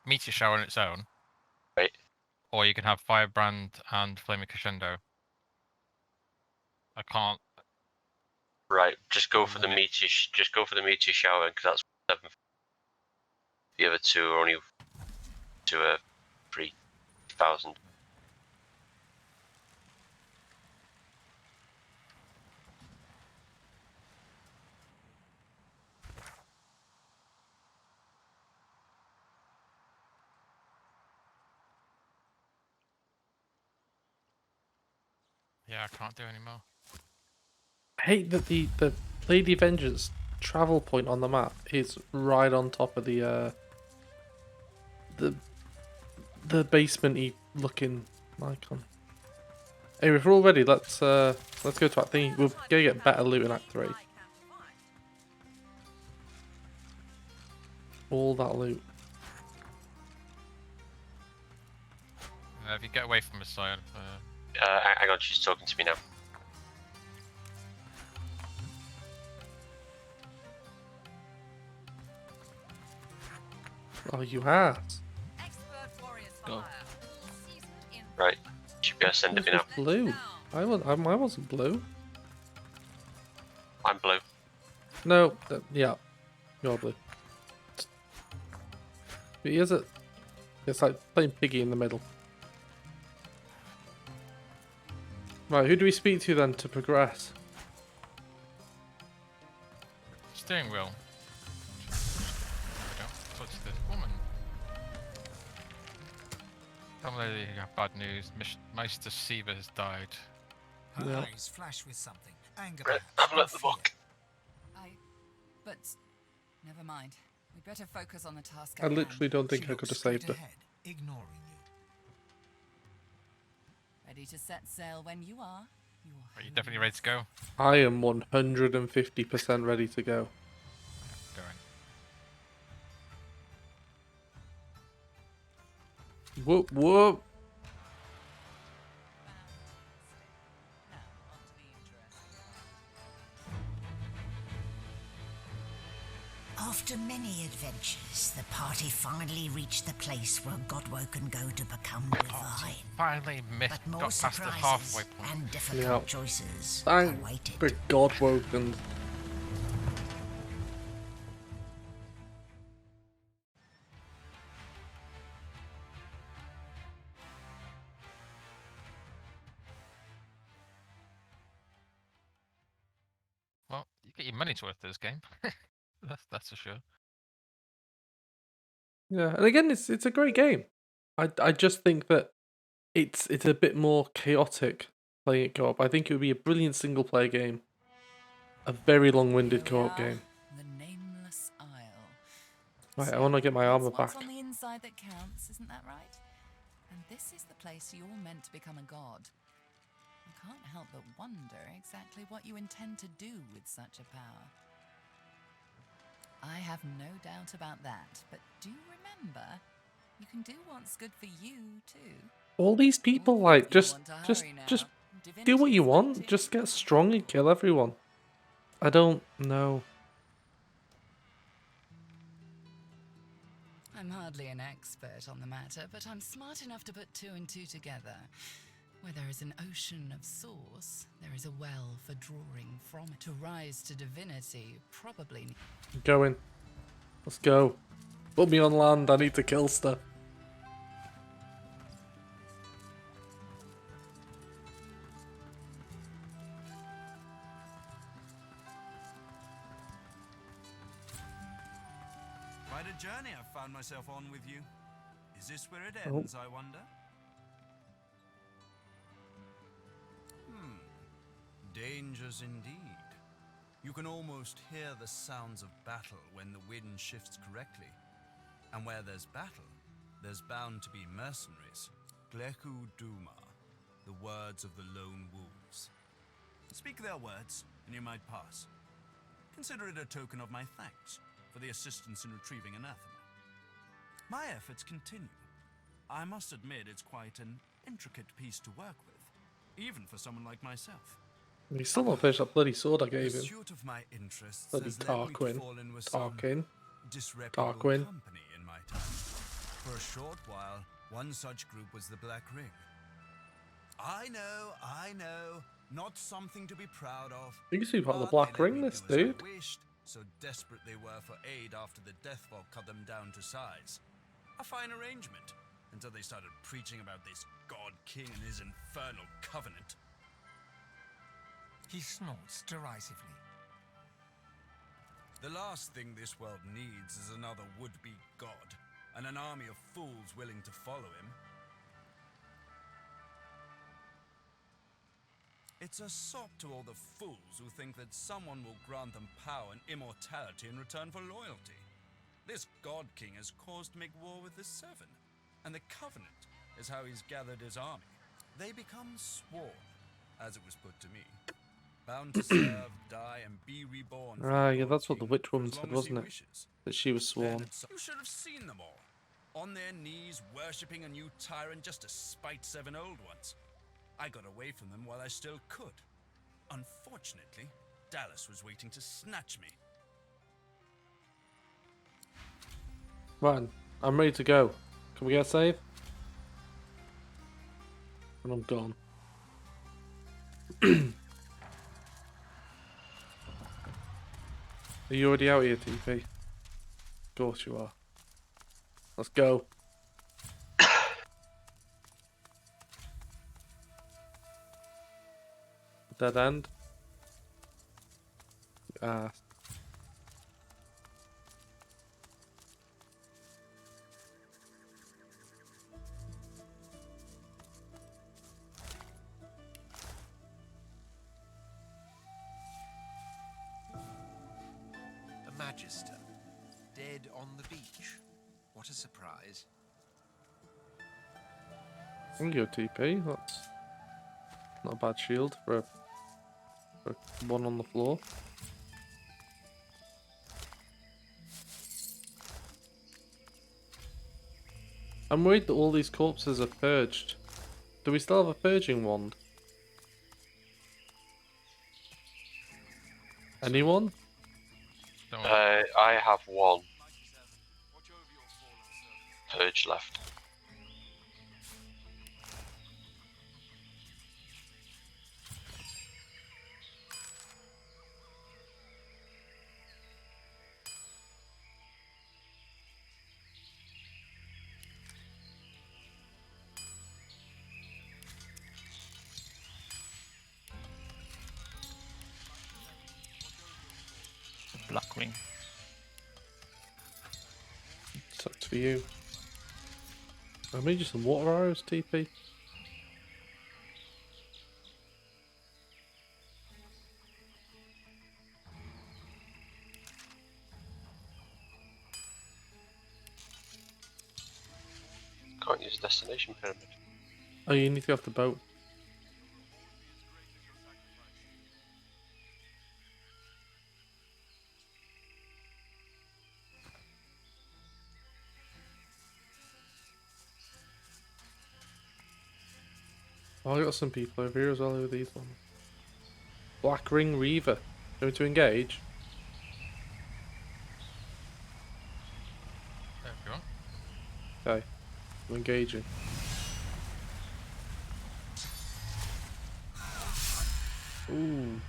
Meteor Shower on its own. Right. Or you can have Firebrand and Flaming Crescendo. I can't. Right. Just go for the meteor. Just go for the meteor shower because that's 7. The other two are only to 3,000. Yeah, I can't do anymore. I hate that the Lady Vengeance travel point on the map is right on top of the basement-y looking icon. Anyway, if we're all ready, let's go to Act 3. We're gonna get better loot in Act 3. All that loot. If you get away from us, Sion. Hang on, she's talking to me now. Oh, you have. Go. Right. Should be able to send it me now. Blue. I wasn't blue. I'm blue. No, yeah, you're blue. But he is it. It's like playing piggy in the middle. Right, who do we speak to then to progress? Steering wheel. Don't touch this woman. Tell me that you have bad news. Meister Siva has died. Her Yeah. eyes flash with something. Anger, Right, perhaps, I've let or the fear. book. But never mind. We better focus on the task. I literally don't think She I could have looks saved straight her. ahead, ignoring you. Ready to set sail when you are. Are you definitely ready to go? I am 150% ready to go. Going. Whoop whoop. After many adventures, the party finally reached the place where Godwoe can go to become divine. Finally But more got past the surprises halfway point. and difficult Yeah. choices Thank awaited. for Godwoken. Well, you get your money's worth this game. that's for sure. Yeah, and again, it's a great game. I just think that it's a bit more chaotic playing it co-op. I think it would be a brilliant single player game. A very long-winded co-op game. The Nameless Isle. Right, I So, want to get my it's armor what's back. on the inside that counts, isn't that right? And this is the place you're meant to become a god. I can't help but wonder exactly what you intend to do with such a power. I have no doubt about that, but do remember, you can do what's good for you too. All these people, Ooh, like, you just want to hurry now. do what you Divinity's want. waiting. Just get strong and kill everyone. I don't know. I'm hardly an expert on the matter, but I'm smart enough to put 2 and 2 together. Where there is an ocean of source, there is a well for drawing from it. To rise to divinity, probably. I'm going. Let's go. Put me on land. I need to kill stuff. Quite a journey I've found myself on with you. Is this where it Oh. ends, I wonder? Dangers indeed. You can almost hear the sounds of battle when the wind shifts correctly. And where there's battle, there's bound to be mercenaries. Gleku Duma, the words of the lone wolves. Speak their words, and you might pass. Consider it a token of my thanks for the assistance in retrieving anathema. My efforts continue. I must admit it's quite an intricate piece to work with, even for someone like myself. He's still not finished that bloody sword I The gave him. pursuit of my interests Bloody has led me to Tarquin. fall in with some Tarquin. disreputable Tarquin. company in my time. For a short while, one such group was the Black Ring. I know, not something to be proud of. You can see part of the but Black they let Ring, me this do as I dude. wished, so desperate they were for aid after the Death Fog cut them down to size. A fine arrangement, until they started preaching about this God King and his infernal covenant. He snorts derisively. The last thing this world needs is another would-be god, and an army of fools willing to follow him. It's a sop to all the fools who think that someone will grant them power and immortality in return for loyalty. This God King has caused to make war with the Seven, and the Covenant is how he's gathered his army. They become sworn, as it was put to me. Bound to serve, die, and be reborn. for Ah, the yeah, God that's what the King witch for woman as said, long as he wasn't it? wishes. That she was Then sworn. you should have seen them all, on their knees, worshipping a new tyrant just to spite 7 old ones. I got away from them while I still could. Unfortunately, Dallas was waiting to snatch me. Right, I'm ready to go. Can we get a save? And I'm gone. Are you already out here, TP? Of course you are. Let's go. Dead end. Ah. The Magister, dead on the beach. What a surprise. Thank you, TP. That's not a bad shield for one on the floor. I'm worried that all these corpses are purged. Do we still have a purging wand? Anyone? Don't worry. I have one purge left. Black Ring. Sucks for you. I made you some water arrows, TP. Can't use destination pyramid. Oh, you need to go off the boat. Oh, I got some people over here as well with these ones. Black Ring Reaver. Going to engage? There we go. Okay. I'm engaging. Ooh.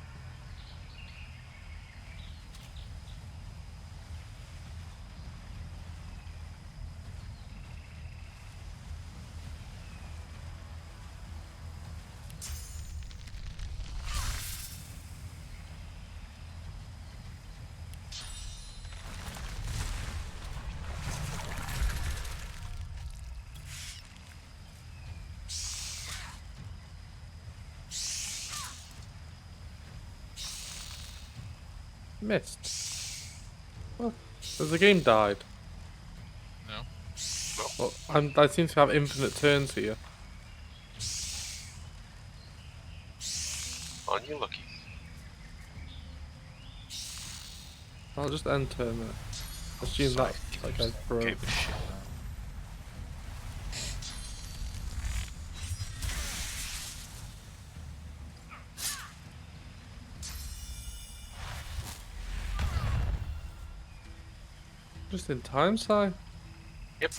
Missed. Well, has the game died? No. Well, I seem to have infinite turns here. Aren't you lucky? I'll just end turn it. Assume that guy's broke. Okay, but shit. Just in time, Si. Yep.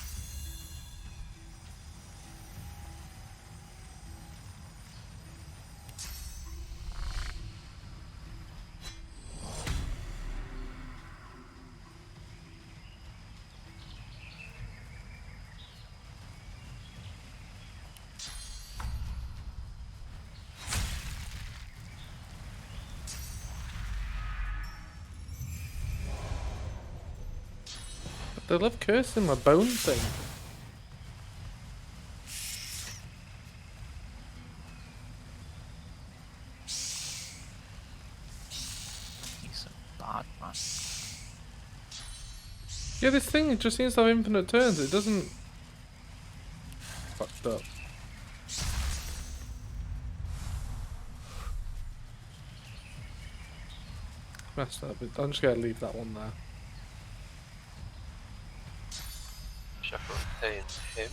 They love cursing my bone thing. He's a bad man. Yeah, this thing it just seems to have infinite turns. It doesn't. Fucked up. Messed up. I'm just gonna leave that one there. Shall retain him.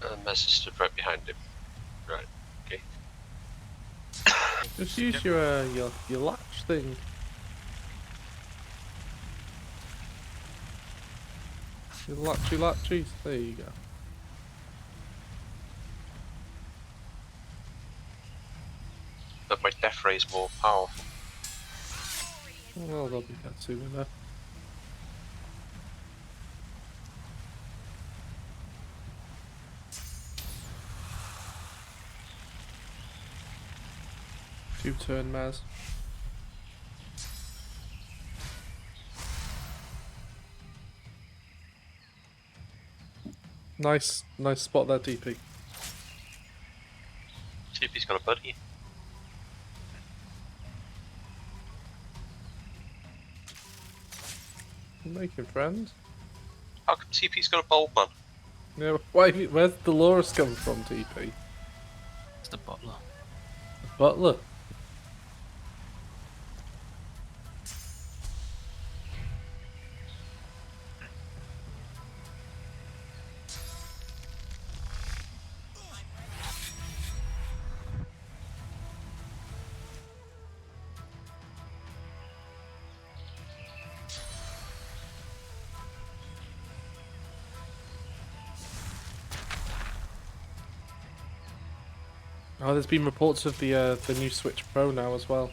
And Mez stood right behind him. Right, okay. Just use your latch thing. Your latchies. There you go. But my death ray is more powerful. Well, they'll be that soon enough. Two-turn Maz. Nice spot there, TP. TP's got a buddy. Making friends. How come TP's got a bulb, man? Yeah, where's Dolores come from, TP? It's the butler. Butler. Oh, there's been reports of the new Switch Pro now as well.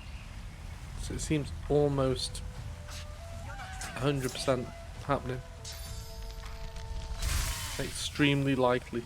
So it seems almost 100% happening. Extremely likely.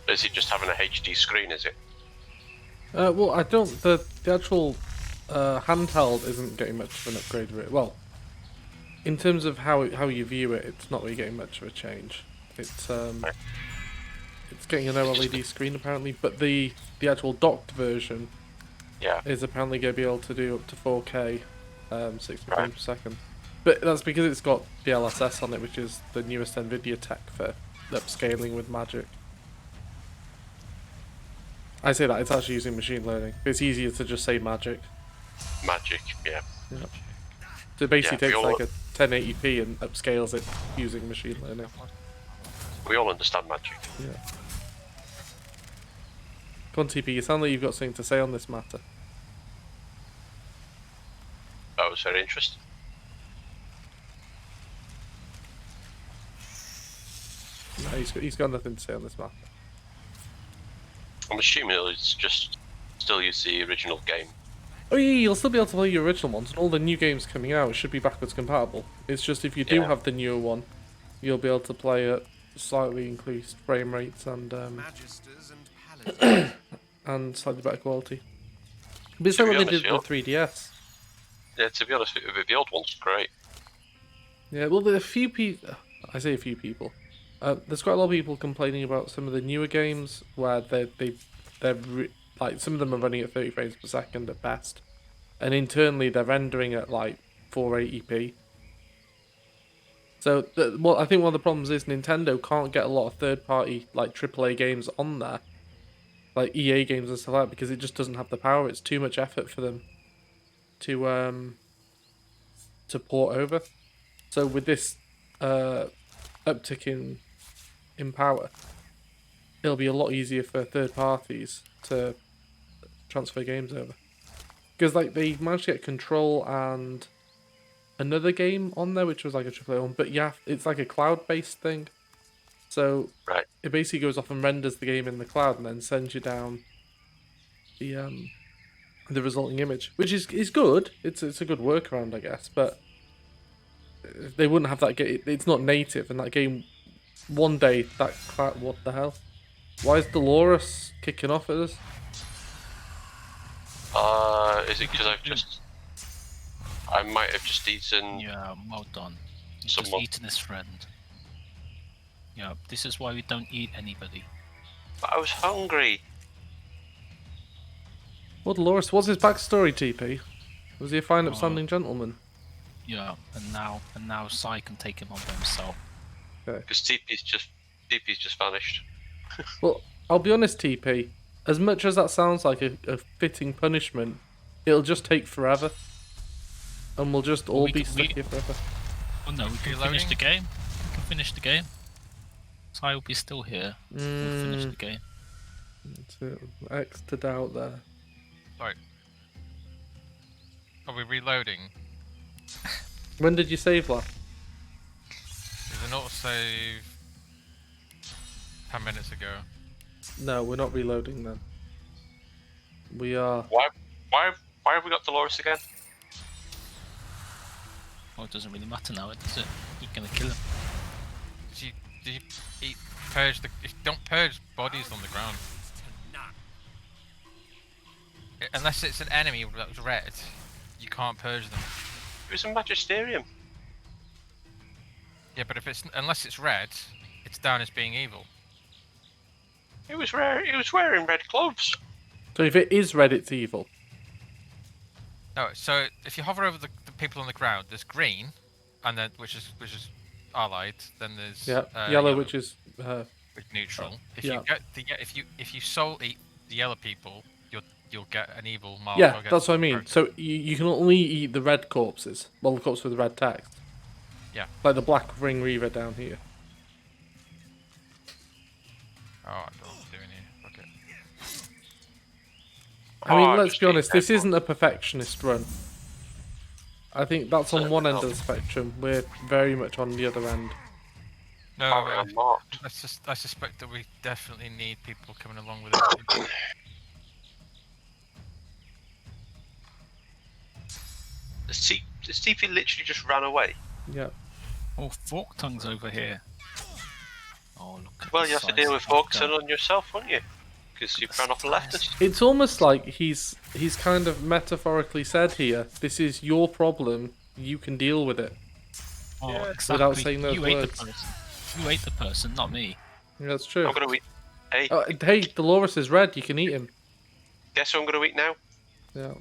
Is it just having a HD screen, is it? Well, I don't. The actual handheld isn't getting much of an upgrade rate. Well, in terms of how you view it, it's not really getting much of a change. It's getting an OLED screen apparently, but the actual docked version is apparently going to be able to do up to 4K, 60 frames per second. But that's because it's got DLSS on it, which is the newest NVIDIA tech for upscaling with Magic. I say that, it's actually using machine learning. It's easier to just say Magic. Magic, yeah. Yep. So it basically takes like a 1080p and upscales it using machine learning. We all understand Magic. Yeah. Come on, TP, you sound like you've got something to say on this matter. That was very interesting. No, he's got nothing to say on this matter. I'm assuming it's just still use the original game. Oh yeah, you'll still be able to play your original ones, and all the new games coming out should be backwards compatible. It's just if you do have the newer one, you'll be able to play at slightly increased frame rates and and slightly better quality. But it's like what they did with the 3DS. Yeah, to be honest, the old one's great. Yeah, well, there are a few people. I say a few people. There's quite a lot of people complaining about some of the newer games where like some of them are running at 30 frames per second at best, and internally they're rendering at like 480p. So, well, I think one of the problems is Nintendo can't get a lot of third-party like AAA games on there, like EA games and stuff like that, because it just doesn't have the power. It's too much effort for them to port over. So with this uptick in power, it'll be a lot easier for third parties to transfer games over. Because like they managed to get Control and another game on there, which was like a AAA one, but yeah, it's like a cloud-based thing. So Right. it basically goes off and renders the game in the cloud and then sends you down the resulting image, which is good. It's a good workaround, I guess, but they wouldn't have that game. It's not native, and that game one day that cloud. What the hell? Why is Dolores kicking off at us? Is it because I might have just eaten. Yeah, well done. You've Someone. just eaten his friend. Yeah, this is why we don't eat anybody. But I was hungry. Well, Dolores, what's his backstory, TP? Was he a fine, upstanding gentleman? Yeah, and now Sai can take him on by himself. Because TP's just vanished. Well, I'll be honest, TP. As much as that sounds like a fitting punishment, it'll just take forever, and we'll just all be stuck here forever. Well, no, we can finish the game. We can finish the game. Sai will be still here. We'll finish the game. X to doubt there. Sorry. Are we reloading? When did you save last? Is an autosave 10 minutes ago? No, we're not reloading then. We are. Why have we got Dolores again? Well, it doesn't really matter now, does it? You're gonna kill him. Did you purge the? Don't purge bodies on the ground. Unless it's an enemy that's red, you can't purge them. It was a Magisterium. Yeah, but unless it's red, it's down as being evil. It was rare. It was wearing red clothes. So if it is red, it's evil. No, so if you hover over the people on the ground, there's green, and then which is allied. Then there's yellow, which is neutral. If yeah. you get if you soul eat the yellow people, you'll get an evil mark. Yeah, that's what I mean. So you can only eat the red corpses. Well, the corpse with the red text. Yeah. Like the Black Ring Reaver down here. Oh, I don't know what I'm doing here. Okay. I mean, let's be honest, this isn't a perfectionist run. I think that's on one end of the spectrum. We're very much on the other end. No, I suspect that we definitely need people coming along with it. The TP literally just ran away. Yeah. Oh, Fork Tongue's over here. Oh, look. Well, you have to deal with Fork Tongue on yourself, won't you? Because you ran off and left us. It's almost like he's kind of metaphorically said here, this is your problem, you can deal with it. Oh, Yeah. exactly. Without saying those You ate words. the person. You ate the person, not me. Yeah, that's true. I'm gonna eat. Hey, Hey, Dolores is red, you can eat him. guess who I'm gonna eat now? Yeah.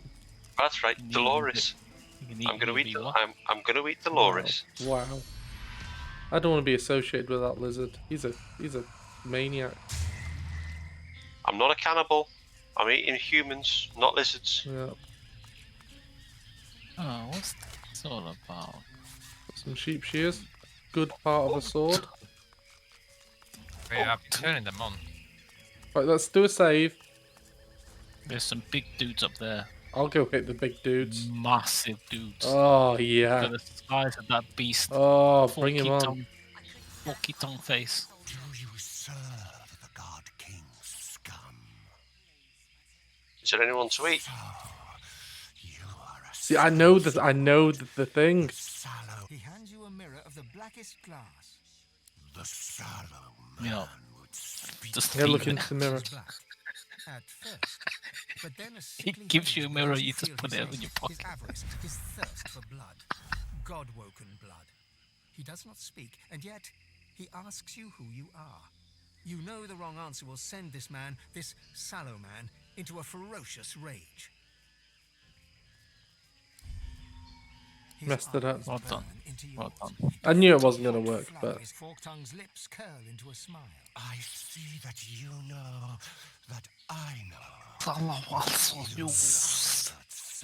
That's right, You can eat Dolores. You can eat I'm gonna whoever eat. you want. I'm gonna eat Dolores. Wow. I don't want to be associated with that lizard. He's a maniac. I'm not a cannibal. I'm eating humans, not lizards. Yeah. Oh, what's this all about? Some sheep shears. Good part of a sword. Yeah, I've been turning them on. Right, let's do a save. There's some big dudes up there. I'll go hit the big dudes. Massive dudes. Oh, Look yeah. at the size of that beast. Oh, bring him Forky on. tongue. Forky tongue face. Do you serve the God King scum? Is there anyone to eat? You are a See, I know the thing. sallow. He hands you a mirror of the blackest glass. The sallow Yeah. man would speak. Just Yeah, look thieving. into the mirror. Black. At first, but then a He sickly gives you a haze mirror, begins to you just fill put his it head. in your His pocket. avarice, his thirst for blood, God-woken blood. He does not speak, and yet he asks you who you are. You know the wrong answer will send this man, this sallow man, into a ferocious rage. His Messed it up. eyes Well done. burn into yours. Well done. You I knew it feel wasn't going hot to work, flow. but His forked-tongue's lips curl into a smile. I see that you know that I know.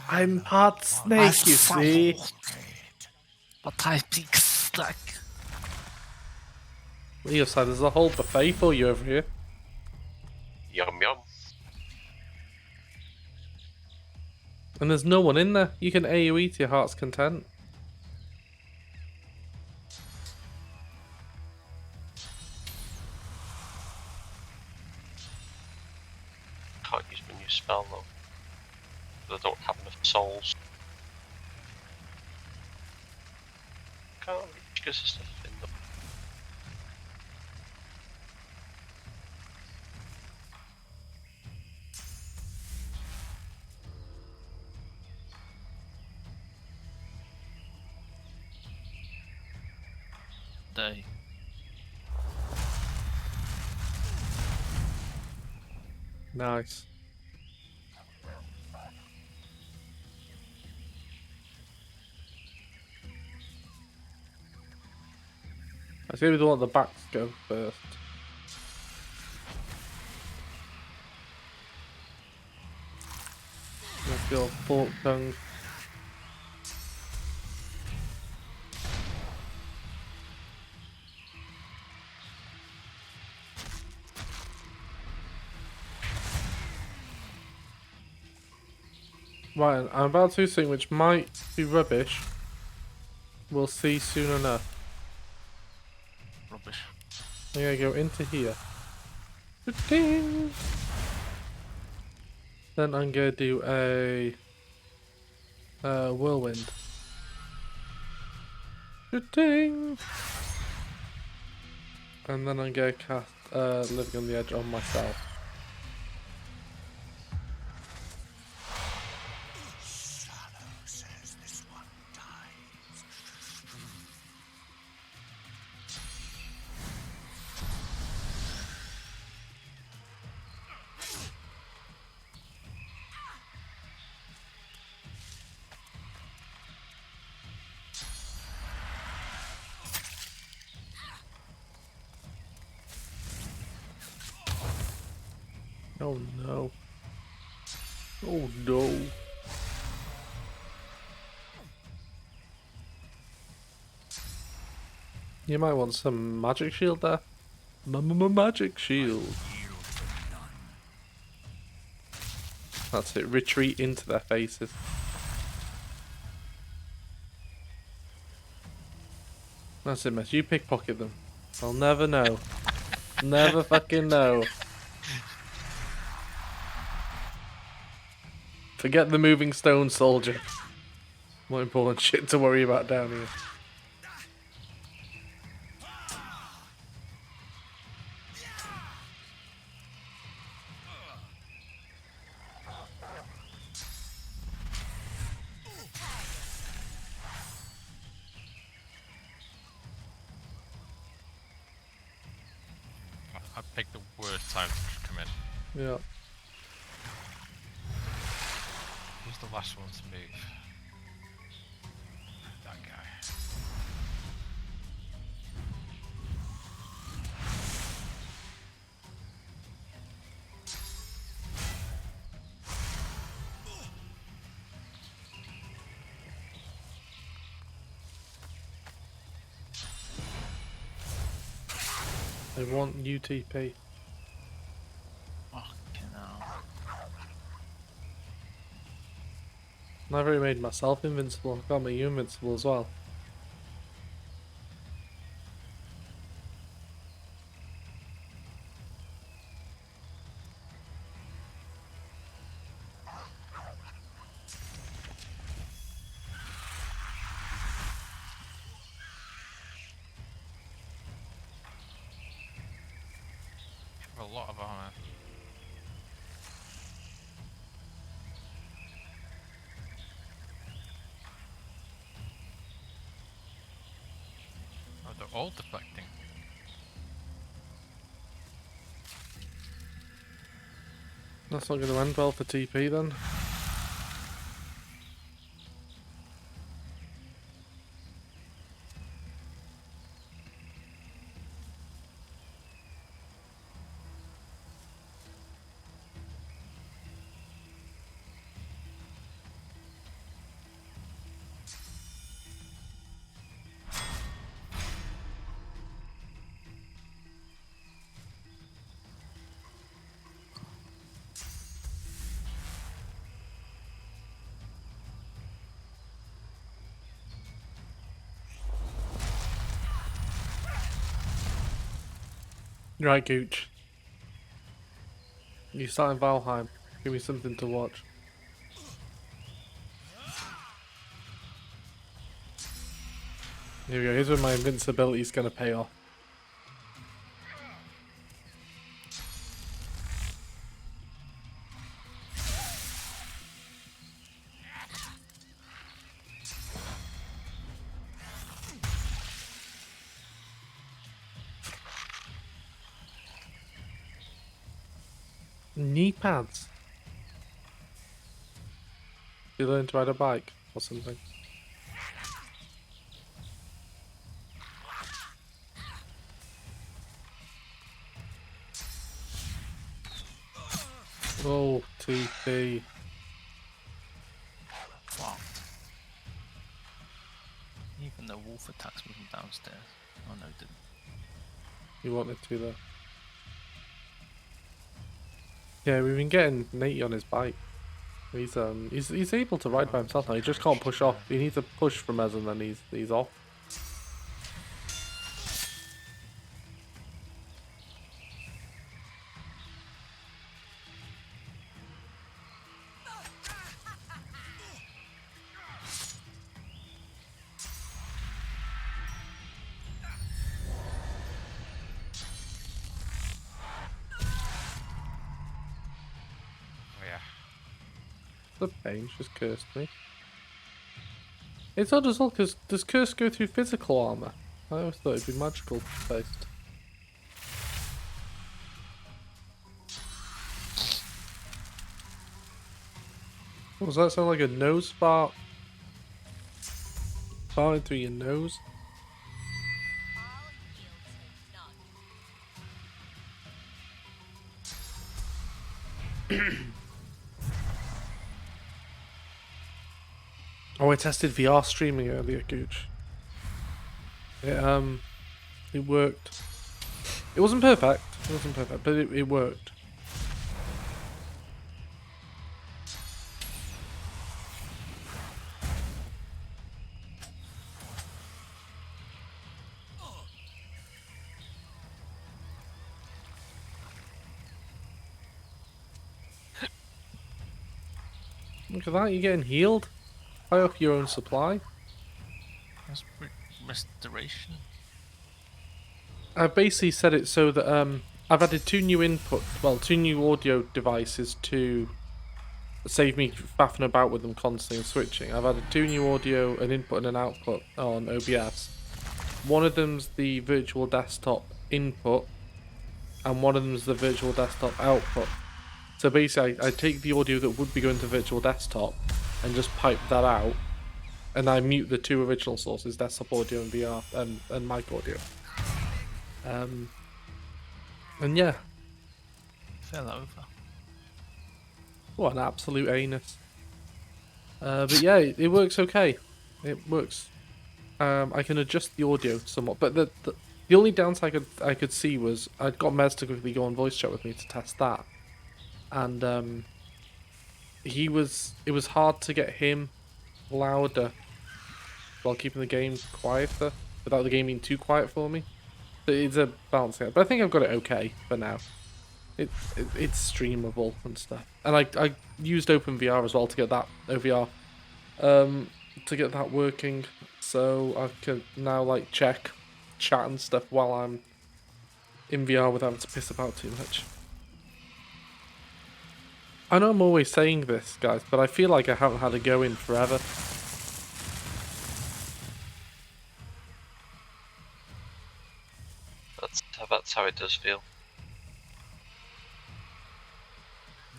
I'm part snake, you see. But I speak snack. Leo said there's a whole buffet for you over here. Yum yum. And there's no one in there. You can AoE to your heart's content. Can't use my new spell though. I don't have enough souls. Can't reach because there's stuff in them. Day. Nice. I see we don't want the backs go first. Let's go fork tongue. Right, I'm about to do something which might be rubbish. We'll see soon enough. Rubbish. I'm gonna go into here. Ding! Then I'm gonna do a whirlwind. Ding! And then I'm gonna cast Living on the Edge on myself. Shadow says this one dies. Oh no. Oh no. You might want some magic shield there. Magic shield. That's it. Retreat into their faces. That's it, mess. You pickpocket them. I'll never know. Never fucking know. Forget the moving stone soldier. More important shit to worry about down here. I picked the worst time to come in. Yeah. Who's the last one to move? That guy. They want UTP. Fucking hell. I've already made myself invincible. I got me invincible as well. A lot of armor. they're all deflecting. That's not going to end well for TP then. Right, Gooch. You starting Valheim. Give me something to watch. Here we go. Here's where my invincibility is going to pay off. Knee pads. You learn to ride a bike or something. Oh, TP. Wow. Even the wolf attacks me from downstairs. Oh no, it didn't. You wanted to though. Yeah, we've been getting Nate on his bike. He's able to ride by himself now. He just can't push off. He needs a push from us and then he's off. Oh yeah. The pain just cursed me. It's odd as well because does curse go through physical armor? I always thought it'd be magical based. What was that? Sound like a nose fart? Farting through your nose? Oh, I tested VR streaming earlier, Gooch. It worked. It wasn't perfect. It wasn't perfect, but it worked. Look at that, you're getting healed. Buy off your own supply. That's restoration. I basically set it so that I've added two new audio devices to save me faffing about with them constantly and switching. I've added two new audio, an input and an output on OBS. One of them's the virtual desktop input, and one of them's the virtual desktop output. So basically, I take the audio that would be going to virtual desktop and just pipe that out, and I mute the two original sources, desktop audio and VR and mic audio. And yeah. Fell over. What an absolute anus. But yeah, it works okay. It works. I can adjust the audio somewhat, but the only downside I could see was I'd got Mez to quickly go on voice chat with me to test that, and it was hard to get him louder while keeping the game quieter without the game being too quiet for me. So it's a balancing act, but I think I've got it okay for now. It's streamable and stuff, and I used OpenVR as well to get that OVR to get that working, so I can now like check chat and stuff while I'm in VR without having to piss about too much. I know I'm always saying this, guys, but I feel like I haven't had a go in forever. That's how it does feel.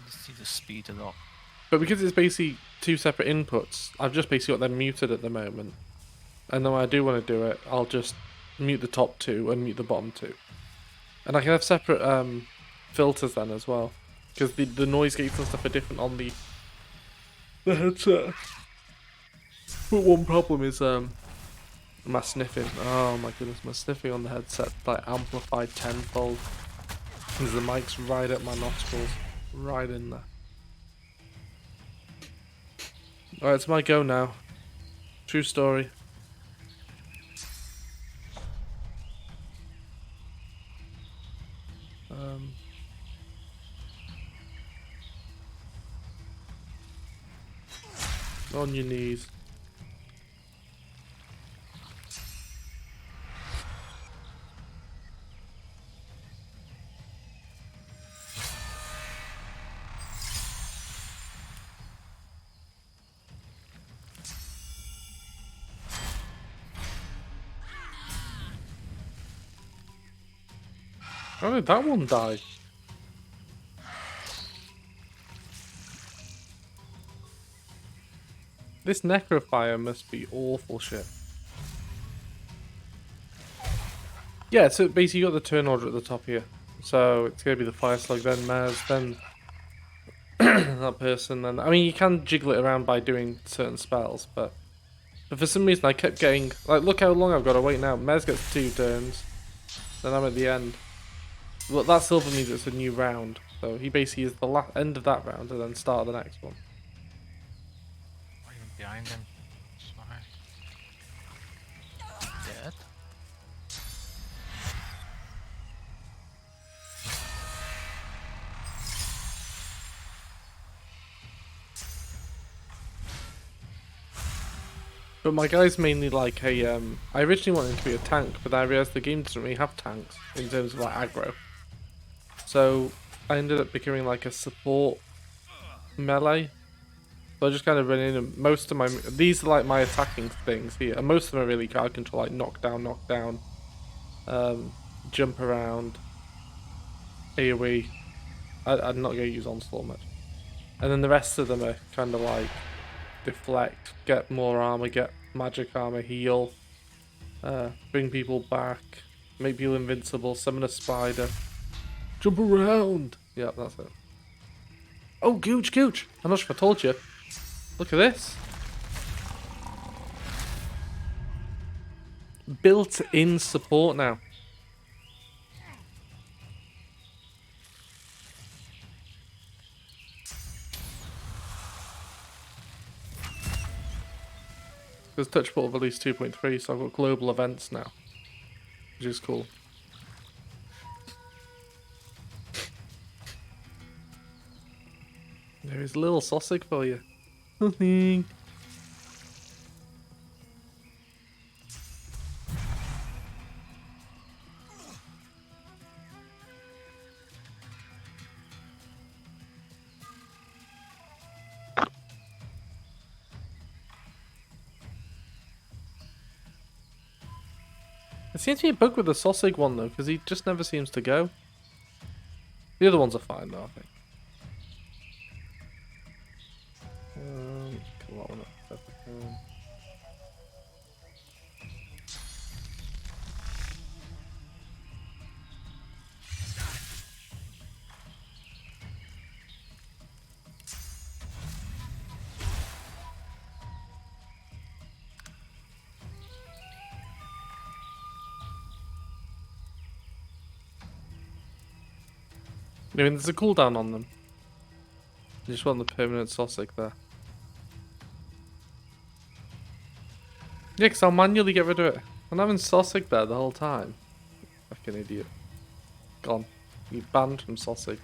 Let's see the speed a lot. But because it's basically two separate inputs, I've just basically got them muted at the moment. And then when I do want to do it, I'll just mute the top two and mute the bottom two. And I can have separate filters then as well. Because the noise gates and stuff are different on the headset. But one problem is my sniffing. Oh my goodness, my sniffing on the headset like amplified tenfold. Because the mic's right at my nostrils. Right in there. Alright, it's my go now. True story. On your knees. How did that one die? This necrofire must be awful shit. Yeah, so basically you got the turn order at the top here. So it's gonna be the fire slug, then Maz, then that person, then I mean you can jiggle it around by doing certain spells, but for some reason I kept getting like look how long I've got to wait now. Mez gets 2 turns, then I'm at the end. Well, that silver means it's a new round, so he basically is the end of that round and then start the next one. Not even behind him. Sorry. Dead. But my guy's mainly like a I originally wanted him to be a tank, but I realised the game doesn't really have tanks in terms of like aggro. So I ended up becoming like a support melee. So I just kind of run in and most of my... These are like my attacking things here. And most of them are really card control, like knock down, jump around, AoE. I'm not going to use onslaught much. And then the rest of them are kind of like deflect, get more armor, get magic armor, heal, bring people back, make people invincible, summon a spider, jump around. Yeah, that's it. Oh, Gooch! I'm not sure if I told you. Look at this. Built-in support now. There's touch port of at least 2.3, so I've got global events now, which is cool. There is a little sausage for you. Nothing. There seems to be a bug with the sausage one though, because he just never seems to go. The other ones are fine though, I think. Come on, I mean, there's a cooldown on them. You just want the permanent sausage there. Yeah, because I'll manually get rid of it. I'm having sausage there the whole time. Fucking idiot. Gone. You banned from sausage.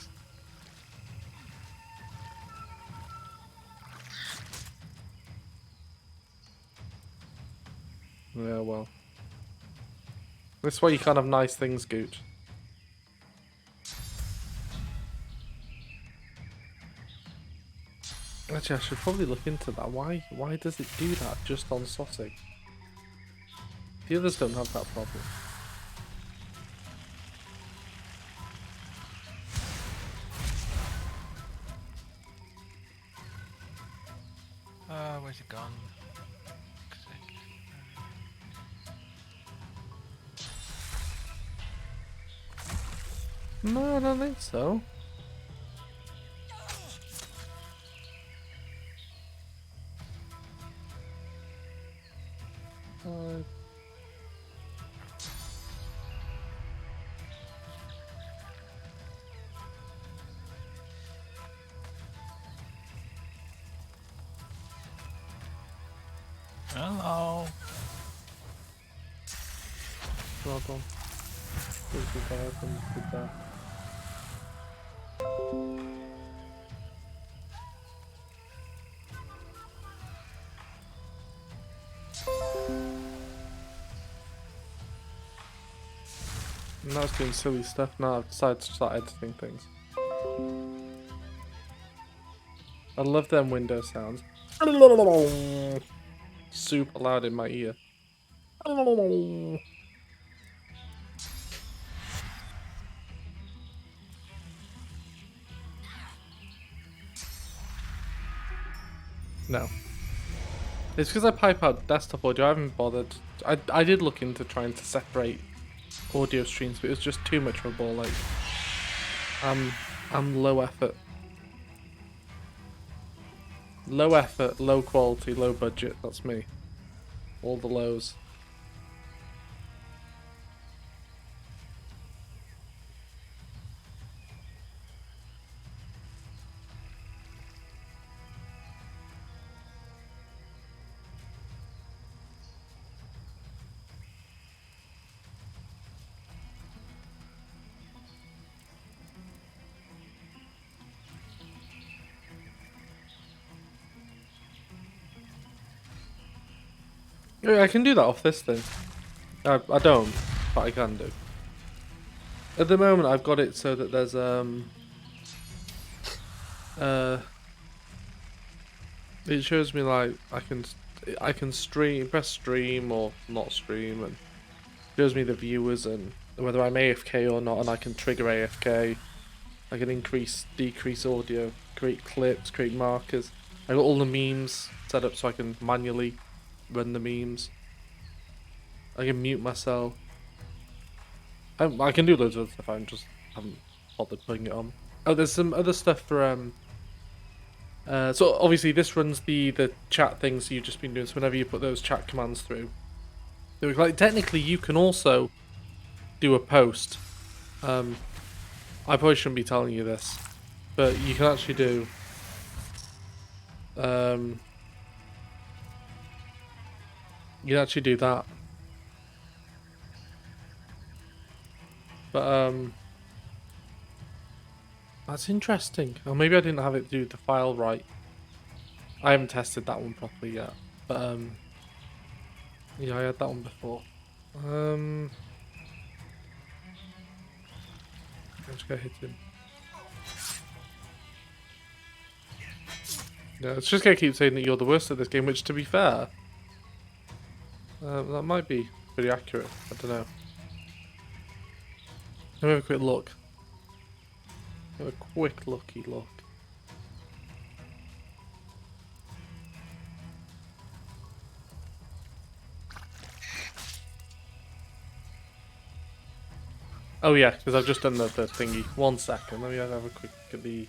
Yeah, well. This way you can't have nice things, Gooch. Actually, I should probably look into that. Why does it do that just on sausage? The others don't have that problem. No, I don't think so. Hello. Well done. Good there, good there. Now it's doing silly stuff. Now I've decided to start editing things. I love them window sounds. Super loud in my ear. No. It's because I pipe out desktop audio. I haven't bothered. I did look into trying to separate audio streams, but it was just too much of a ball. Like, I'm low effort. Low effort, low quality, low budget. That's me. All the lows. Yeah, I can do that off this thing. I don't, but I can do. At the moment, I've got it so that there's it shows me like I can stream, press stream or not stream, and shows me the viewers and whether I'm AFK or not, and I can trigger AFK. I can increase, decrease audio, create clips, create markers. I got all the memes set up so I can manually run the memes. I can mute myself. I can do loads of stuff. I just haven't bothered putting it on. Oh, there's some other stuff for so obviously this runs the chat things you've just been doing. So whenever you put those chat commands through, like technically you can also do a post. I probably shouldn't be telling you this, but you can actually do you can actually do that. But that's interesting. Or maybe I didn't have it do the file right. I haven't tested that one properly yet. But yeah, I had that one before. Let's go hit him. Yeah, it's just gonna keep saying that you're the worst at this game, which to be fair, that might be pretty accurate. I don't know. Let me have a quick look. Have a quick looky look. Oh yeah, because I've just done the thingy. 1 second. Let me have a quick look at the.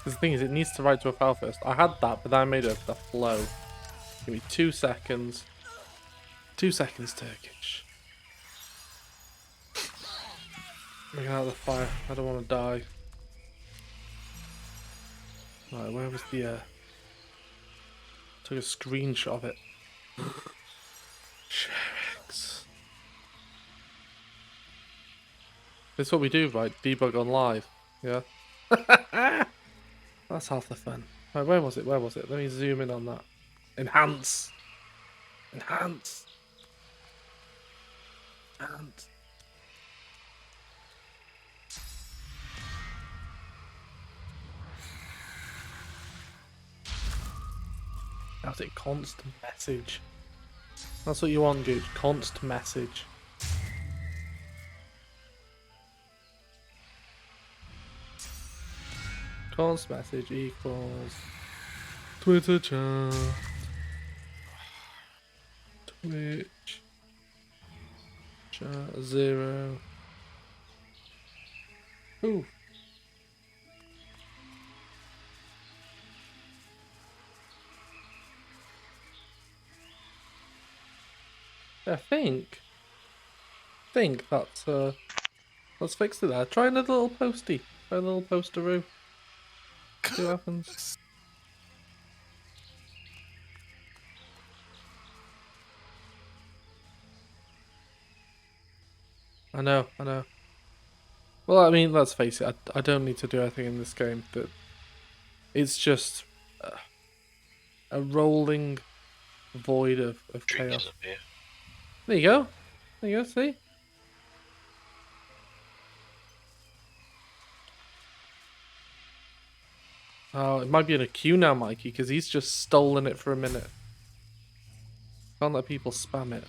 The thing is, it needs to write to a file first. I had that, but then I made a flow. Give me 2 seconds. 2 seconds, Turkish. Get out of the fire. I don't want to die. Right, where was the took a screenshot of it. Sharex. This is what we do, right? Debug on live. Yeah. That's half the fun. Right, where was it? Where was it? Let me zoom in on that. Enhance. Enhance. Enhance. That's it, constant message. That's what you want, Gooch. Const message. Const message equals Twitter chat. Twitch chat 0. Ooh. I think that's fixed it there. Try another little posty. Try a little posteroo. See what happens. I know. Well, I mean, let's face it. I don't need to do anything in this game. But it's just a rolling void of chaos. Up here. There you go. See? Oh, it might be in a queue now, Mikey, because he's just stolen it for a minute. Can't let people spam it.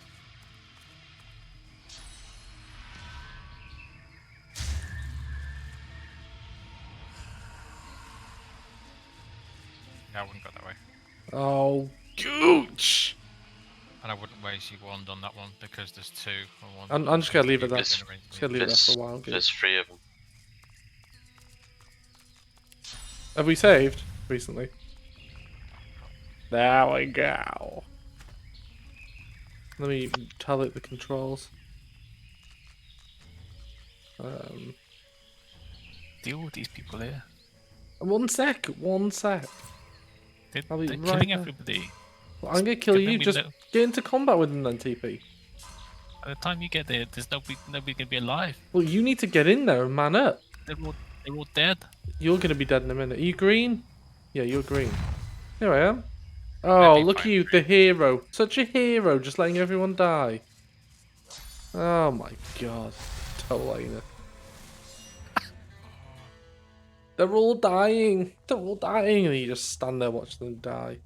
Yeah, I wouldn't go that way. Oh, Gooch! And I wouldn't waste your wand on that one because there's 2. I'm just gonna leave it there. Just gonna leave it there for a while. There's 3 of them. Have we saved recently? There we go. Let me tally the controls. Deal with these people here. One sec. They're I'll be killing right there. everybody. Well, I'm gonna kill Give them you. Just window. get into combat with them then, TP. By the time you get there, there's nobody gonna be alive. Well, you need to get in there and man up. They're all dead. You're gonna be dead in a minute. Are you green? Yeah, you're green. Here I am. Oh, look at you, the hero. Such a hero, just letting everyone die. Oh my god. Tolena. They're all dying. And you just stand there watching them die.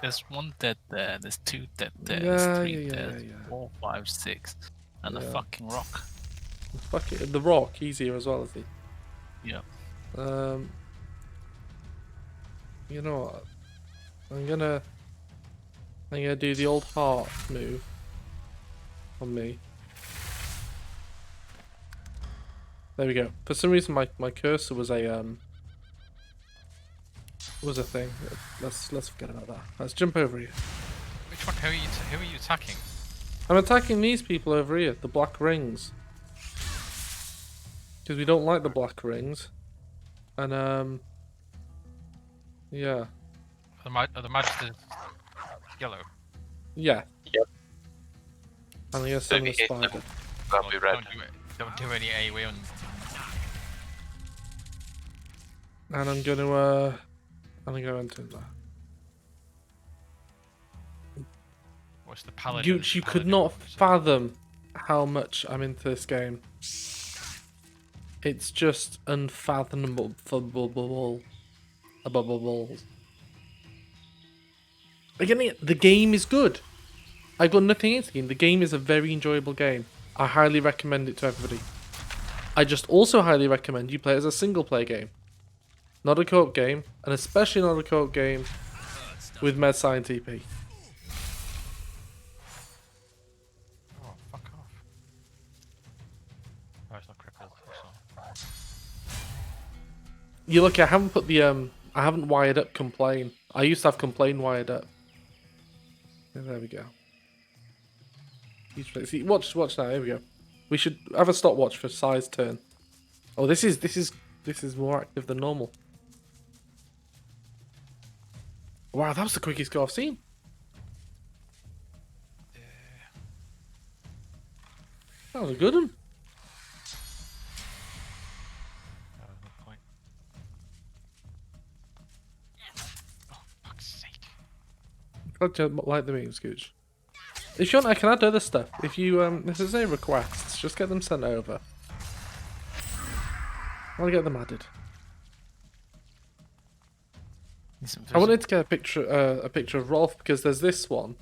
There's 1 dead there. There's 2 dead there. Yeah, There's 3 yeah, dead. yeah. 4, 5, 6, and a Yeah. fucking rock. Fuck it. The Rock, he's here as well, is he? Yeah. You know what? I'm gonna do the old heart move on me. There we go. For some reason, my cursor was a thing. Let's forget about that. Let's jump over here. Which one? Who are you attacking? I'm attacking these people over here, the black rings, because we don't like the black rings, and yeah. Are the magisters yellow? Yeah. Yep. I'm gonna send the Maybe hit them. spider. That'll be red. Don't do any AoE on. And I'm gonna go into that. What's the paladin? Gooch, you could not fathom how much I'm into this game. It's just unfathomable. Again, the game is good. I've got nothing against the game. The game is a very enjoyable game. I highly recommend it to everybody. I just also highly recommend you play it as a single player game. Not a co-op game, and especially not a co-op game with MedSci and TP. Oh, fuck off. Oh, it's not crippled. It's not. You look, I haven't put the I haven't wired up complain. I used to have complain wired up. And there we go. See, watch now. Here we go. We should have a stopwatch for Sai's turn. Oh, this is more active than normal. Wow, that was the quickest go I've seen. That was a good one. No point. Oh, fuck's sake. Glad you like the memes, Gooch. If you want, I can add other stuff. If you if there's any requests, just get them sent over. I'll get them added. I wanted to get a picture of Rolf because there's this one,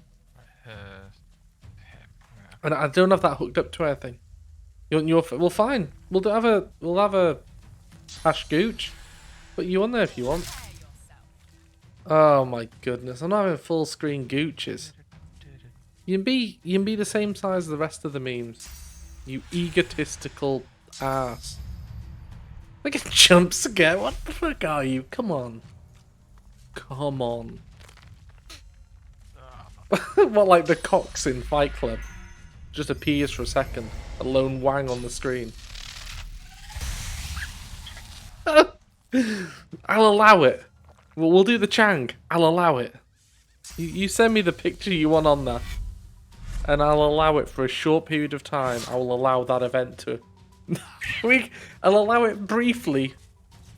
and I don't have that hooked up to anything. Well, fine. We'll have a hash gooch. Put you on there if you want. Oh my goodness! I'm not having full screen gooches. You can be the same size as the rest of the memes. You egotistical ass. Like a jump scare. What the fuck are you? Come on. Come on. What, like the cocks in Fight Club? Just appears for a second. A lone wang on the screen. I'll allow it. We'll do the Chang. I'll allow it. You send me the picture you want on there. And I'll allow it for a short period of time. I will allow that event to... I'll allow it briefly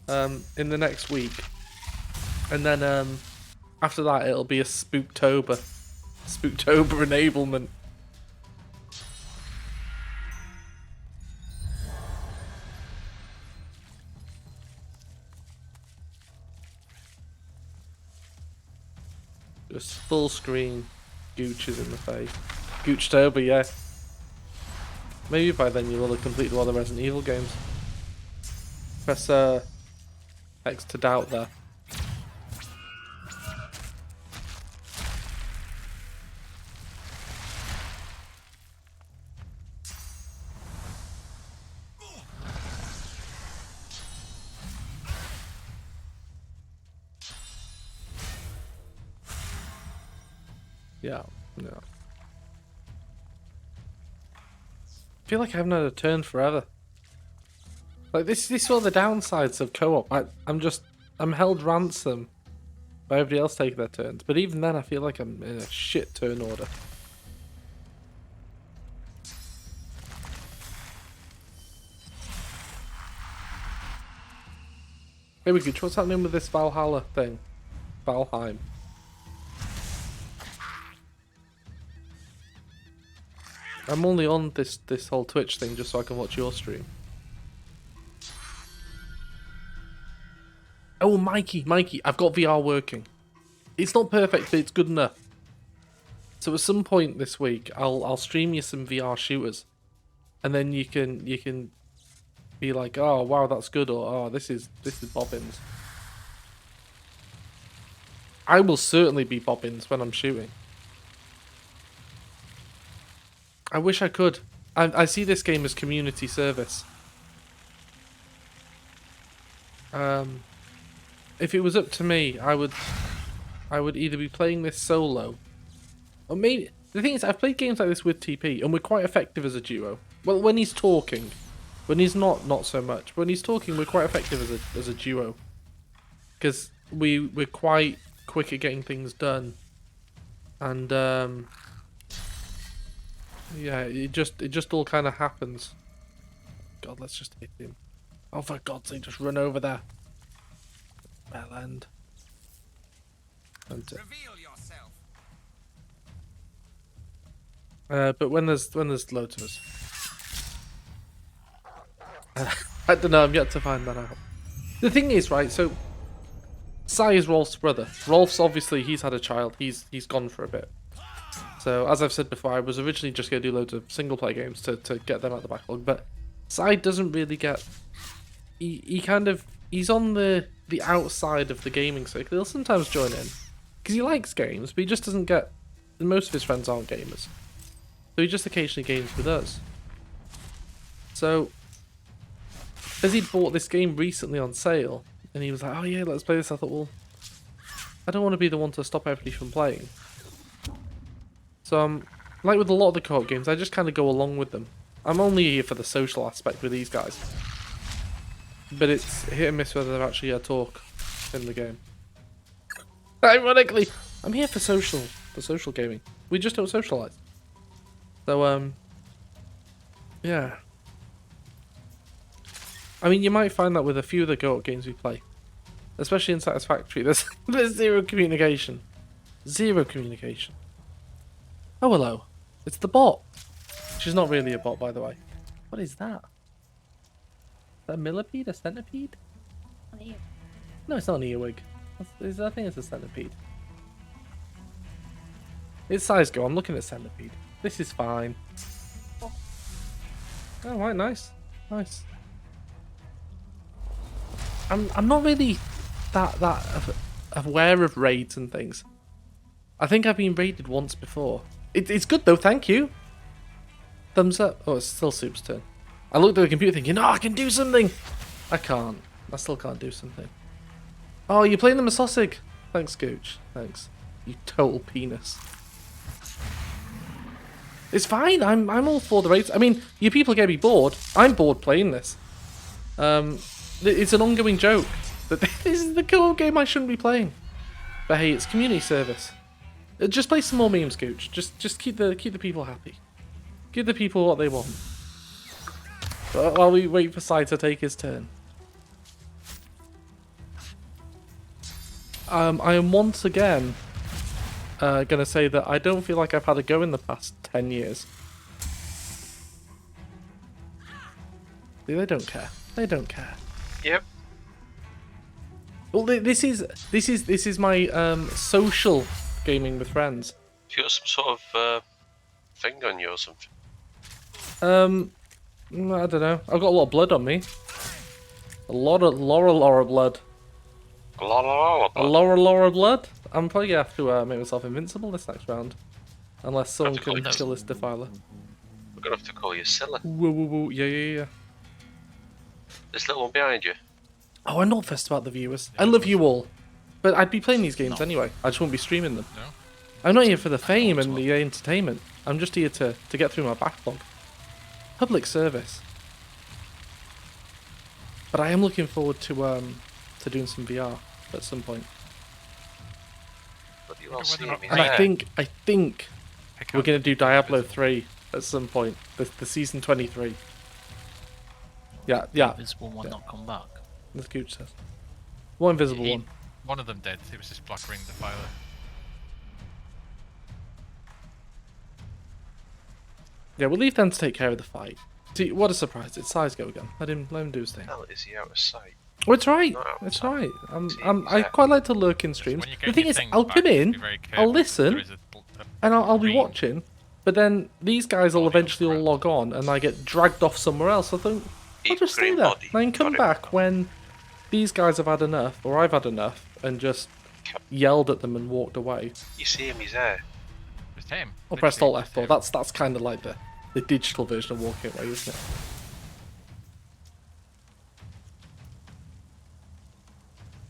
in the next week. And then after that it'll be a Spooktober. Spooktober enablement. Just full screen gooches in the face. Goochtober, yeah. Maybe by then you will have completed all the Resident Evil games. Press X to doubt there. Yeah, no. I feel like I haven't had a turn forever. Like this is all the downsides of co-op. I'm held ransom by everybody else taking their turns. But even then I feel like I'm in a shit turn order. Hey, what's happening with this Valhalla thing? Valheim. I'm only on this whole Twitch thing just so I can watch your stream. Oh, Mikey, I've got VR working. It's not perfect, but it's good enough. So at some point this week, I'll stream you some VR shooters, and then you can be like, oh wow, that's good, or oh this is bobbins. I will certainly be bobbins when I'm shooting. I wish I could. I see this game as community service. If it was up to me, I would either be playing this solo, or maybe the thing is I've played games like this with TP, and we're quite effective as a duo. Well, when he's talking, when he's not so much. When he's talking, we're quite effective as a duo, because we're quite quick at getting things done, and yeah, it just all kind of happens. God, let's just hit him. Oh, for God's sake, just run over there. Well, and Reveal yourself. but when there's loads of us, I don't know. I'm yet to find that out. The thing is, right? So, Sai is Rolf's brother. Rolf's obviously he's had a child. He's gone for a bit. So as I've said before, I was originally just going to do loads of single player games to get them out of the backlog. But Sai doesn't really get. He's on the outside of the gaming circle. He'll sometimes join in because he likes games, but he just doesn't get. Most of his friends aren't gamers, so he just occasionally games with us. So, as he'd bought this game recently on sale, and he was like, "Oh yeah, let's play this," I thought, well, I don't want to be the one to stop everybody from playing. So, like with a lot of the co-op games, I just kind of go along with them. I'm only here for the social aspect with these guys. But it's hit and miss whether they're actually going to talk in the game. Ironically, I'm here for social gaming. We just don't socialise. So, yeah. I mean, you might find that with a few of the co-op games we play. Especially in Satisfactory, there's zero communication. Zero communication. Oh, hello. It's the bot. She's not really a bot, by the way. What is that? Is that a millipede? A centipede? No, it's not an earwig. I think it's a centipede. It's size go. I'm looking at centipede. This is fine. Oh, right, nice. Nice. I'm not really that aware of raids and things. I think I've been raided once before. It's good though, thank you. Thumbs up. Oh, it's still Soup's turn. I looked at the computer thinking, oh, I can do something. I can't. I still can't do something. Oh, you're playing the Masosig. Thanks, Gooch. Thanks. You total penis. It's fine. I'm all for the raids. I mean, you people get me bored. I'm bored playing this. It's an ongoing joke that this is the co-op game I shouldn't be playing. But hey, it's community service. Just play some more memes, Gooch. Just keep the people happy. Give the people what they want. While we wait for Sai to take his turn. I am once again gonna say that I don't feel like I've had a go in the past 10 years. They don't care. They don't care. Yep. Well, this is my social gaming with friends. You got some sort of thing on you or something? I don't know. I've got a lot of blood on me. A lot of Laura blood. A lot of A Laura blood. I'm probably gonna have to make myself invincible this next round, unless someone can kill this defiler. We're gonna have to call you Scylla. Woo woo woo! Yeah. This little one behind you. Oh, I'm not fussed about the viewers. I love you all, but I'd be playing these games anyway. I just won't be streaming them. No. I'm not here for the fame and the entertainment. I'm just here to get through my backlog. Public service. But I am looking forward to doing some VR at some point. But you all see me And there. I think we're gonna do Diablo 3 at some point. The season 23. Yeah. Invisible one not come back. As Gooch says. One invisible one. One of them did. It was this black ring defiler. Yeah, we'll leave them to take care of the fight. See, what a surprise! It's Size go again. Let him do his thing. Hell, is he out of sight? Oh, it's right. No, It's right. See, I quite like to lurk in streams. When you The get thing your is, thing I'll back, come just in, be very I'll careful. listen, There is a and I'll be green watching. But then these guys will eventually all log on, and I get dragged off somewhere else. I think I'll just stay green there. body. And I can come Got it. back when these guys have had enough, or I've had enough, and just yelled at them and walked away. You see him, he's there. It's him. Or press Literally, Alt it's F4. him. That's kind of like the digital version of walking away, isn't it?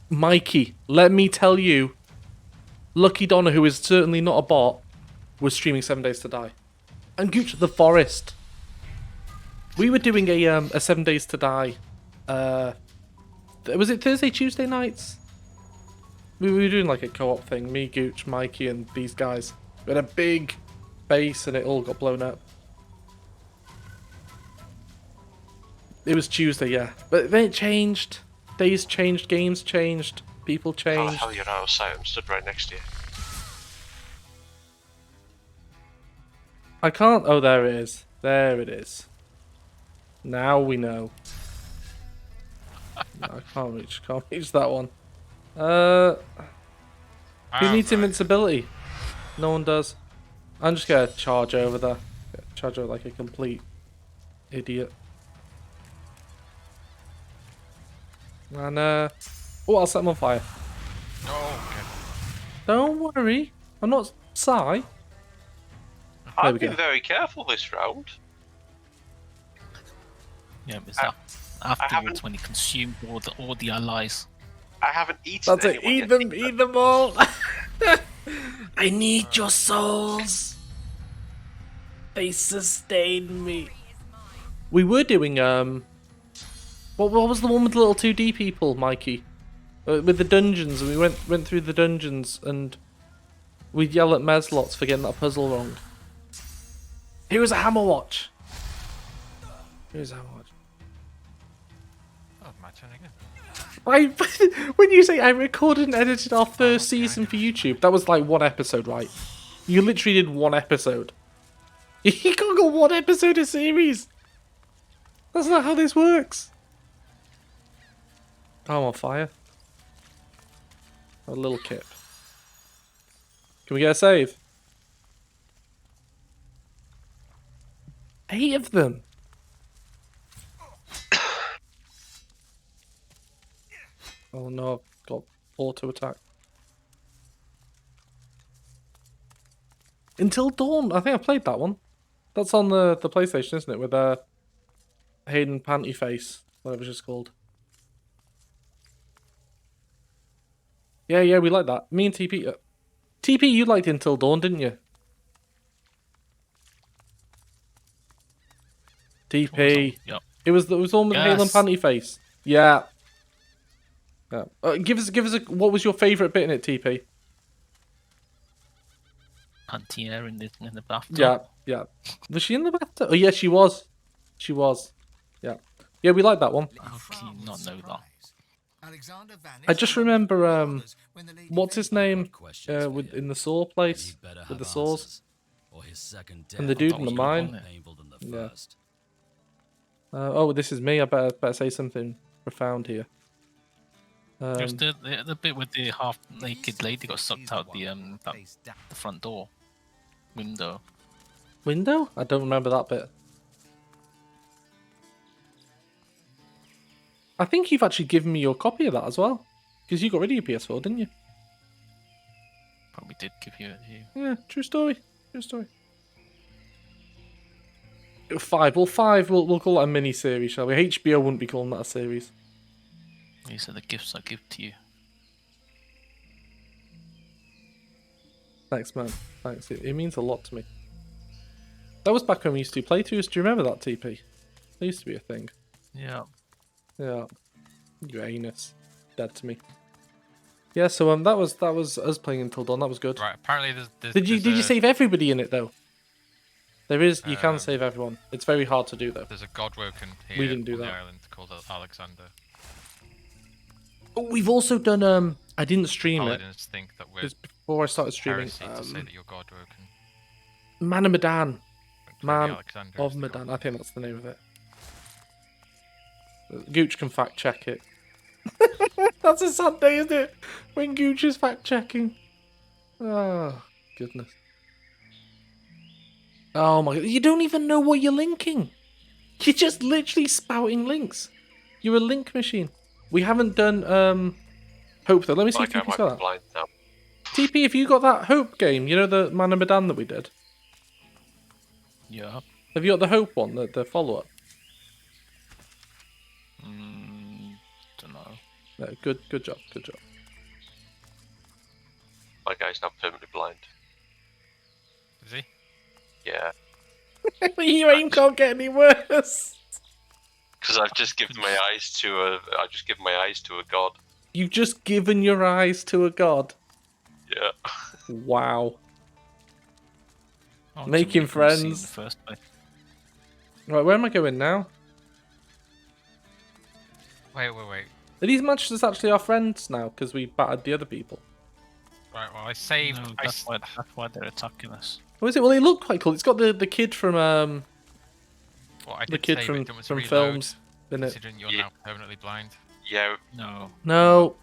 Mikey, let me tell you, Lucky Donna, who is certainly not a bot, was streaming 7 Days to Die. And Gooch the Forest. We were doing a 7 Days to Die. Was it Thursday, Tuesday nights? We were doing like a co-op thing. Me, Gooch, Mikey, and these guys. We had a big base and it all got blown up. It was Tuesday, yeah. But then it changed. Days changed, games changed, people How the changed. hell you're out of sight? I'm stood right next to you. I can't. Oh, there it is. There it is. Now we know. No, I can't reach that one. Who needs invincibility? No one does. I'm just gonna charge over there. Charge over like a complete idiot. And oh, I'll set him on fire. Oh, okay. Don't worry, I'm not Psy. I've we been go. very careful this round. Yeah, it was I afterwards haven't- when he consumed all the allies. I haven't eaten That's it. anyone yet. Eat them all. I need your souls. They sustain me. We were doing what was the one with the little 2D people, Mikey? With the dungeons, and we went through the dungeons, and we'd yell at Mezlots for getting that puzzle wrong. Here was a hammer watch. Here's a hammer watch. Oh, my turn again. When you say I recorded and edited our first season for YouTube, that was like one episode, right? You literally did one episode. You can't go one episode a series. That's not how this works. Oh, I'm on fire. A little kip. Can we get a save? 8 of them. Oh no, I've got auto attack. Until Dawn. I think I played that one. That's on the PlayStation, isn't it? With Hayden Pantyface, whatever it's called. Yeah, we like that. Me and TP. TP, you liked Until Dawn, didn't you? TP. Yep. It was the one with Hayden Pantyface. Yeah. Yeah. Give us what was your favourite bit in it, TP? Pantier in the bathtub. Yeah. Was she in the bathtub? Oh yeah, she was. She was. Yeah. Yeah, we like that one. How can you not know that? I just remember what's his name in the saw place with the saws and the dude in the mine. Yeah. Oh, this is me. I better say something profound here. There's the bit with the half-naked lady got sucked out the front door window. Window? I don't remember that bit. I think you've actually given me your copy of that as well, because you got rid of your PS4, didn't you? Probably did give you it. Yeah, true story. True story. 5. Well, 5. We'll call that a mini series, shall we? HBO wouldn't be calling that a series. These are the gifts I give to you. Thanks, man. Thanks. It means a lot to me. That was back when we used to do playthroughs. Do you remember that, TP? That used to be a thing. Yeah. Yeah. You anus. Dead to me. Yeah, so that was us playing Until Dawn. That was good. Right. Apparently, there's Did you save everybody in it though? There is. You can save everyone. It's very hard to do though. There's a Godwoken here We didn't do on the that. island called Alexander. Oh, we've also done. I didn't stream it. Paladins think that we're Because before I started streaming, heresy to say that you're Godwoken. Man of Medan. But Man Alexander of is the Medan. I Godwoken. think that's the name of it. Gooch can fact check it. That's a sad day, isn't it? When Gooch is fact checking. Oh, goodness. Oh my god. You don't even know what you're linking. You're just literally spouting links. You're a link machine. We haven't done Hope though. Let me see if I TP's might got be that. blind now. TP, have you got that Hope game? You know the Man of Medan that we did? Yeah. Have you got the Hope one, the follow-up? Don't know. No, good job. My guy's now permanently blind. Is he? Yeah. Your aim can't get any worse. Because I've just given my eyes to a god. You've just given your eyes to a god. Yeah. Wow. Oh, Making it's a recent scene in friends. the first place. Right, where am I going now? Wait. Are these monsters actually our friends now? Because we battered the other people. Right. Well, I saved. No, that's why they're attacking us. Oh, is it? Well, they look quite cool. It's got the kid from Well, I the did kid save from it. Do you want me to reload, films in it. Considering you're Yeah. now permanently blind. Yeah. No.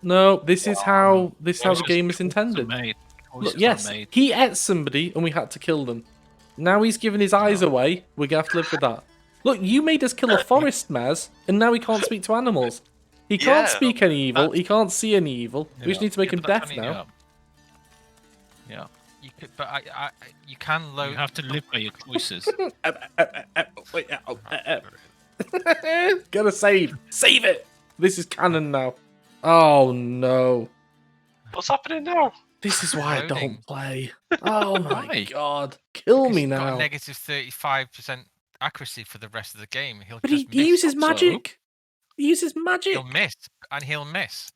No. This is how the Choices- game is choices are intended. made. Look, Choices are yes, made. he ate somebody and we had to kill them. Now he's given his eyes away. We're gonna have to live with that. Look, you made us kill a forest, Maz, and now he can't speak to animals. He can't Yeah. speak any evil. He can't see any evil. We just Yeah. need to make him but that's deaf only- now. Yeah. You could, but you can load. You have to live by your choices. Gotta save. Save it. This is canon now. Oh no. What's happening now? This is why I Loading. don't play. Oh my Why? god. Kill Because me he's got now. a negative 35% accuracy for the rest of the game. He'll But just he miss. uses so. magic. He uses magic. He'll miss, and he'll miss.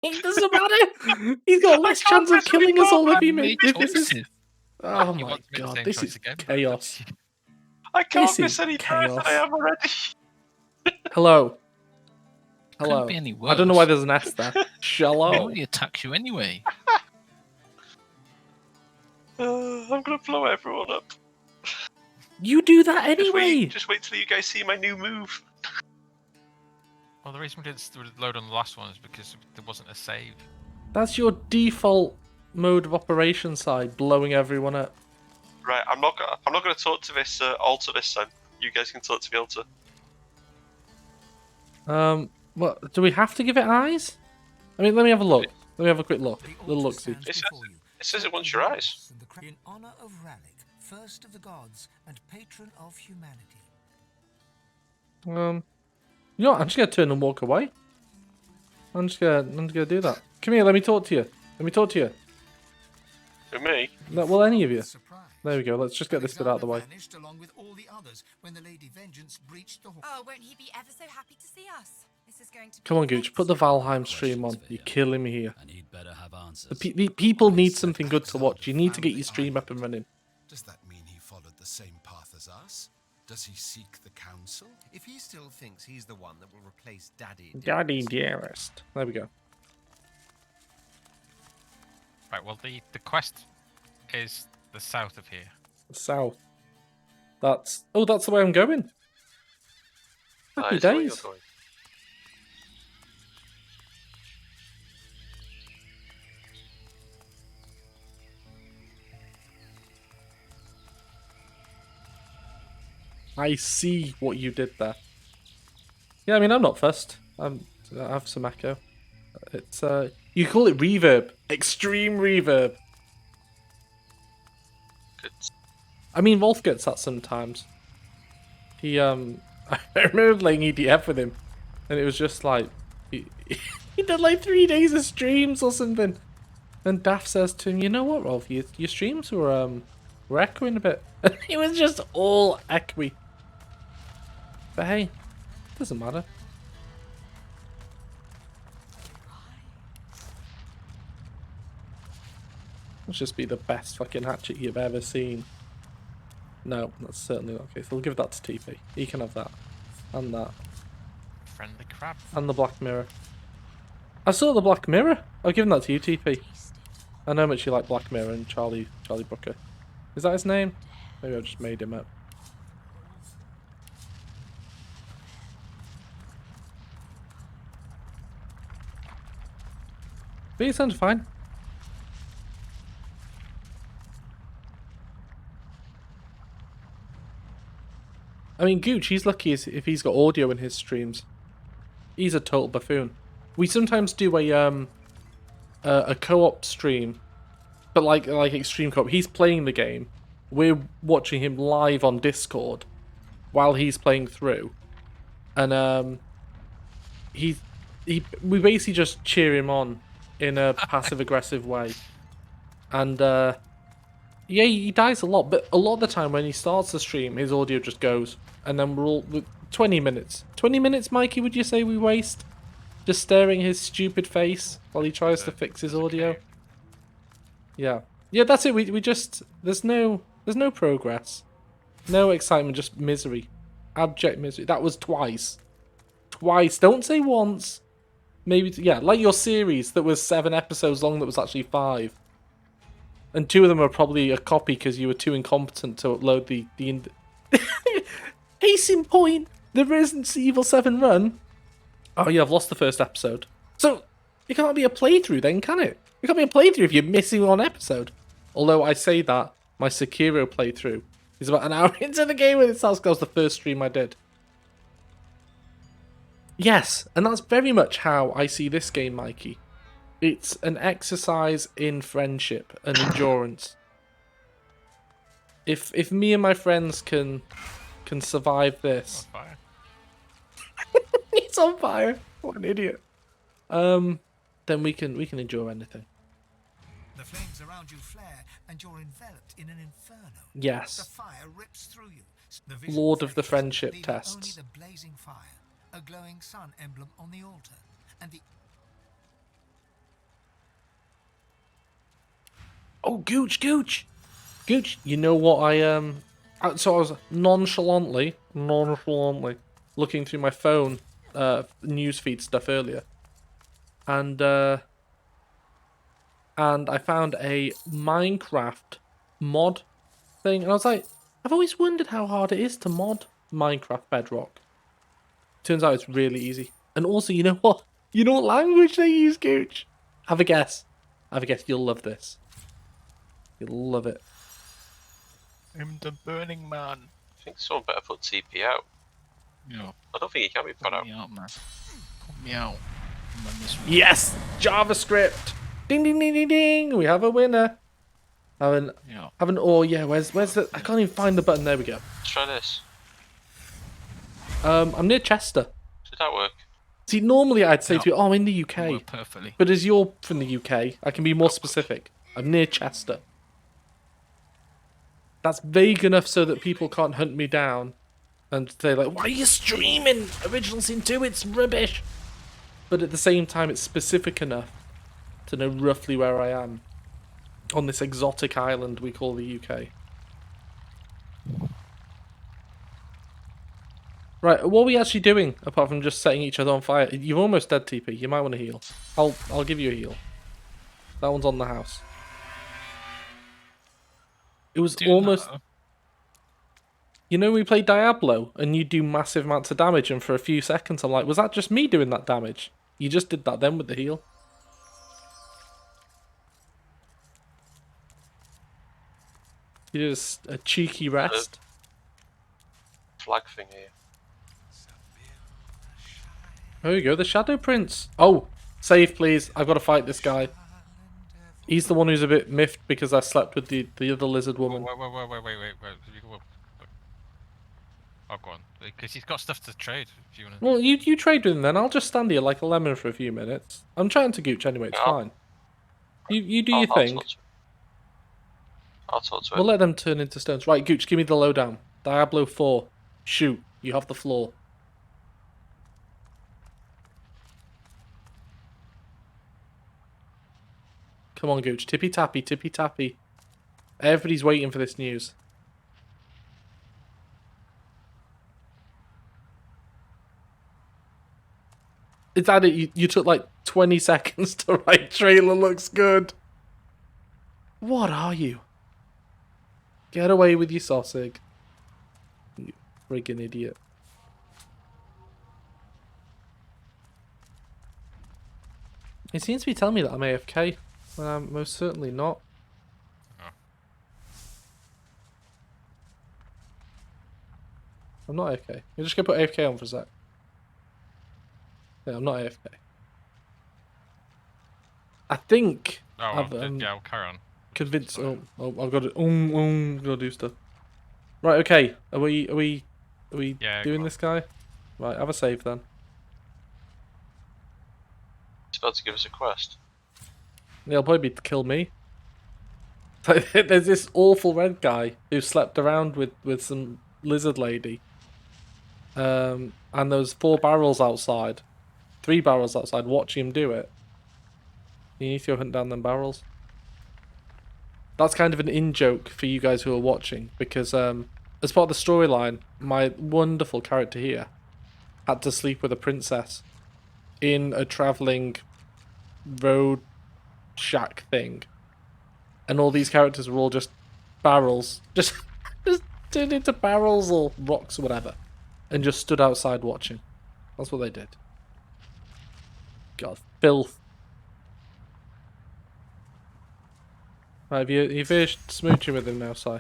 It doesn't matter. He's got less chance of killing us all if he Made makes. This is. choices. Oh He my wants to make the god. same This choice is again, but- chaos. I can't This miss is any birds chaos. that I have already. Hello. Couldn't Hello. be any I don't know why worse. there's an S there. Shalom. Nobody attacks you anyway. I'm gonna blow everyone up. You do that Just anyway. just wait till you guys see my new move. Well, the reason we didn't load on the last one is because there wasn't a save. That's your default mode of operation side, blowing everyone up. Right, I'm not gonna talk to this altar this time. You guys can talk to the altar. What, do we have to give it eyes? I mean, let me have a look. Let me have a quick look. Little look-see. It says it wants your eyes. In honor of Ralik, first of the gods and patron of humanity. You know what? I'm just gonna turn and walk away. I'm just gonna do that. Come here, let me talk to you. Let me talk to you. With me? No, well, any of you. There we go. Let's just get this bit out of the way. Along with all the others when the Lady Vengeance breached the hall. Oh, won't he be ever so happy to see us? This is going to Come on, Gooch. Put the Valheim stream on. You're killing me here. The people need something good to watch. You need to get your stream up and running. Does that mean he followed the same path as us? Does he seek the council? If he still thinks he's the one that will replace Daddy... Daddy dearest. There we go. Right, well, the quest is the south of here. South. That's the way I'm going. Happy days. I see what you did there. Yeah, I mean, I'm not fussed. I have some echo. It's you call it reverb, extreme reverb. Good. I mean, Wolf gets that sometimes. He I remember playing EDF with him, and it was just like he did like 3 days of streams or something. And Daft says to him, "You know what, Rolf? Your streams were echoing a bit." And it was just all echoey. But hey, doesn't matter. Let's just be the best fucking hatchet you've ever seen. No, that's certainly not the case. We'll give that to TP. He can have that. And that. Friendly crab. And the Black Mirror. I saw the Black Mirror. I'll give that to you, TP. I know how much you like Black Mirror and Charlie Brooker. Is that his name? Maybe I just made him up. But he sounds fine. I mean, Gooch, he's lucky if he's got audio in his streams. He's a total buffoon. We sometimes do a co-op stream, but like extreme co-op. He's playing the game. We're watching him live on Discord while he's playing through, and we basically just cheer him on in a passive aggressive way, and yeah, he dies a lot, but a lot of the time when he starts the stream, his audio just goes, and then we're all with 20 minutes. 20 minutes, Mikey, would you say we waste? Just staring at his stupid face while he tries to fix his audio? Okay. Yeah. Yeah, that's it. We just there's no progress. No excitement, just misery. Abject misery. That was twice. Twice. Don't say once. Maybe yeah, like your series that was 7 episodes long that was actually 5. And 2 of them are probably a copy because you were too incompetent to upload the Case in point, the Resident Evil 7 run. Oh yeah, I've lost the first episode. So, it can't be a playthrough then, can it? It can't be a playthrough if you're missing one episode. Although I say that, my Sekiro playthrough is about an hour into the game when it starts, because that was the first stream I did. Yes, and that's very much how I see this game, Mikey. It's an exercise in friendship and endurance. If me and my friends can survive this, On fire. he's on fire. What an idiot. Then we can endure anything. The flames around you flare, and you're enveloped in an inferno. Yes. The fire rips through you. The vision Lord of the fades, friendship leaving tests. Only the blazing fire, a glowing sun emblem on the altar, and the Oh, Gooch! Gooch, you know what so I was nonchalantly looking through my phone newsfeed stuff earlier, and I found a Minecraft mod thing, and I was like, I've always wondered how hard it is to mod Minecraft Bedrock. Turns out it's really easy. And also, you know what? You know what language they use, Gooch? Have a guess. Have a guess. You'll love this. You'll love it. I'm the Burning Man. I think someone better put TP out. Yeah. I don't think he can be put out. Put me out, man. Put me out. I'm on this one. Yes! JavaScript! Ding ding ding ding ding! We have a winner. Yeah. Oh yeah, where's the I can't even find the button. There we go. Let's try this. I'm near Chester. Did that work? See, normally I'd say to you, oh, I'm in the It UK. worked perfectly. But as you're from the UK, I can be more specific. I'm near Chester. That's vague enough so that people can't hunt me down and say like, why are you streaming Original Sin 2? It's rubbish. But at the same time, it's specific enough to know roughly where I am on this exotic island we call the UK. Right, what are we actually doing apart from just setting each other on fire? You're almost dead, TP. You might want to heal. I'll give you a heal. That one's on the house. It was almost... You know, we played Diablo and you do massive amounts of damage, and for a few seconds I'm like, was that just me doing that damage? You just did that then with the heal. You did a cheeky rest. Flag thing here. There you go, the Shadow Prince. Oh, save please. I've got to fight this guy. He's the one who's a bit miffed because I slept with the other lizard woman. Wait. Oh, go on. Because he's got stuff to trade. If you want to. Well, you trade with him then. I'll just stand here like a lemon for a few minutes. I'm trying to gooch anyway, it's fine. You do your thing. I'll talk to him. We'll let them turn into stones. Right, Gooch, give me the lowdown. Diablo 4. Shoot. You have the floor. Come on, Gooch. Tippy tappy, tippy tappy. Everybody's waiting for this news. Is that it? You took like 20 seconds to write trailer looks good. What are you? Get away with your sausage. You friggin' idiot. He seems to be telling me that I'm AFK, when I'm most certainly not. Oh. I'm not AFK. You're just gonna put AFK on for a sec. Yeah, I'm not AFK. I think I've yeah, I'll carry on. convinced. Oh, I've got to. Gotta do stuff. Right. Okay. Are we Yeah, doing go this guy? Right. Have a save then. He's about to give us a quest. He'll probably be to kill me. There's this awful red guy who slept around with some lizard lady. And there's 4 barrels outside. 3 barrels outside watching him do it. You need to go hunt down them barrels. That's kind of an in-joke for you guys who are watching, because as part of the storyline, my wonderful character here had to sleep with a princess in a travelling road shack thing. And all these characters were all just barrels. Just turned into barrels or rocks or whatever. And just stood outside watching. That's what they did. God, filth. Right, have you finished smooching with him now, Si?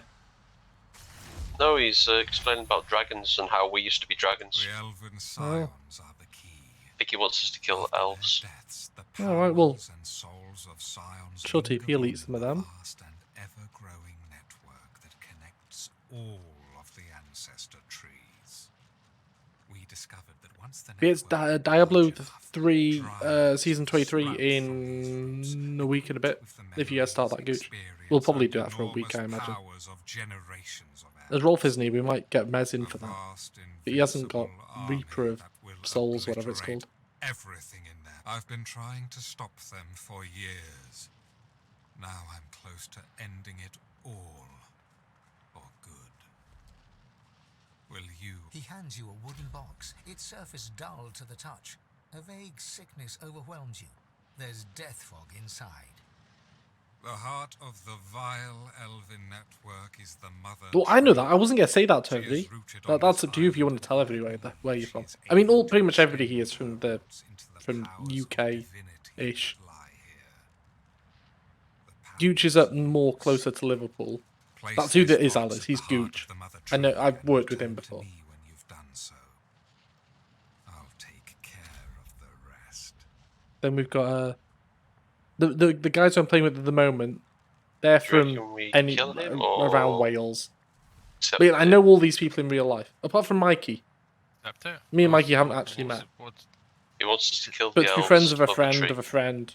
No, he's explaining about dragons and how we used to be dragons. The elven scions are the key. I think he wants us to kill elves. Alright, well, And souls of scions sure TP will eat some of them. vast and ever-growing network that connects all of the ancestor trees. We discovered that once the It's network Diablo large enough, 3 tribes Season 23 sprout in a week and a bit. with the If you guys start that memories, gooch. We'll probably do experience, that for a week, I and imagine. powers of generations of There's Rolf, isn't he? We might get Mez in for that. vast, But he hasn't got invincible Reaper army of that will Souls, whatever it's obliterate called. Everything in there. I've been trying to stop them for years. Now I'm close to ending it all. For good. Will you? He hands you a wooden box, its surface dull to the touch. A vague sickness overwhelms you. There's death fog inside. The heart of the vile elven network is the mother. Well, I know that. I wasn't going to say that to She is everybody. rooted on That's this up to you if you want to tell island everybody where you're from. She is I mean, able to pretty much everybody change here is from worlds into the powers of UK-ish. divinity that lie here. Gooch is up more closer to Liverpool. That's who that is, Alice. He's Gooch. I know. I've worked with him before. When you've done so, I'll take care of the rest. Then we've got the guys I'm playing with at the moment. They're Do you reckon from we any kill him, around or Wales. accept But I it? know all these people in real life, apart from Mikey. Except it. Me and What's- Mikey haven't what- actually what's- met. what's- He wants us to kill But the to be elves friends of a above the friend tree. of a friend,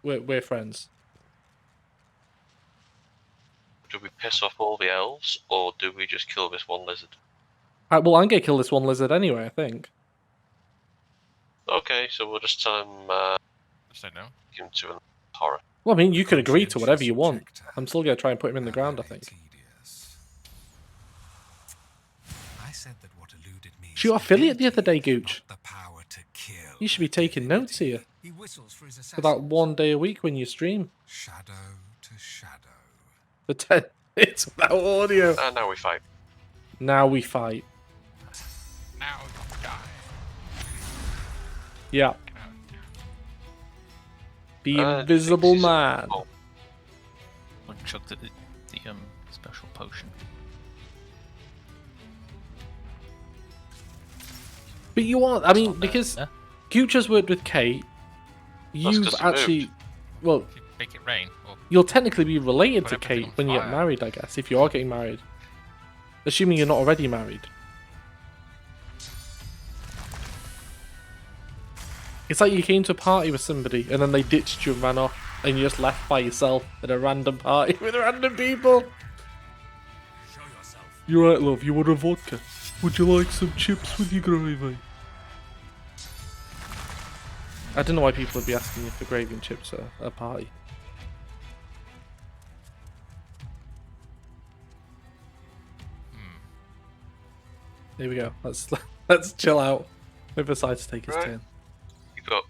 we're friends. Do we piss off all the elves, or do we just kill this one lizard? Well, I'm gonna kill this one lizard anyway. I think. Okay, so we'll just tell him Just don't know. give him to an horror. Well, I mean, you could agree to whatever you want. I'm still gonna try and put him in the ground. I think. I said that what eluded me She got affiliate the other day, Gooch. the power to kill. You should be taking notes here. He whistles for his For that 1 day a week when you stream. Shadow to shadow. For 10 minutes without audio. And now we fight. Now we fight. Now you die. Yeah. The he Invisible thinks he's Man. One chugged the special potion. But you are, I mean, not bad, because yeah. Gooch has worked with Kate, you've 'cause he actually, moved. well, If you make it rain. Or you'll technically be related Put to everything Kate on when you get fire. married, I guess, if you are getting married. Assuming you're not already married. It's like you came to a party with somebody and then they ditched you and ran off and you just left by yourself at a random party with random people. Show yourself. You're right, love, you want a vodka? Would you like some chips with your gravy? I don't know why people would be asking you for gravy and chips at a party. Here we go. Let's chill out. Whoever decides to take his Right. turn. You got.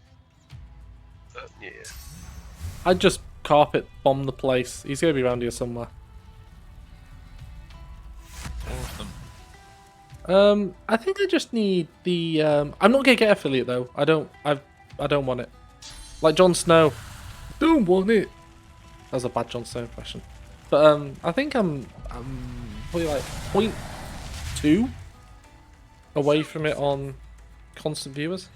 Yeah. I'd just carpet bomb the place. He's gonna be around here somewhere. Awesome. I think I just need the. I'm not gonna get affiliate though. I don't want it. Like Jon Snow. Don't want it. That was a bad Jon Snow impression. But I think I'm probably like 0.2 away from it on constant viewers.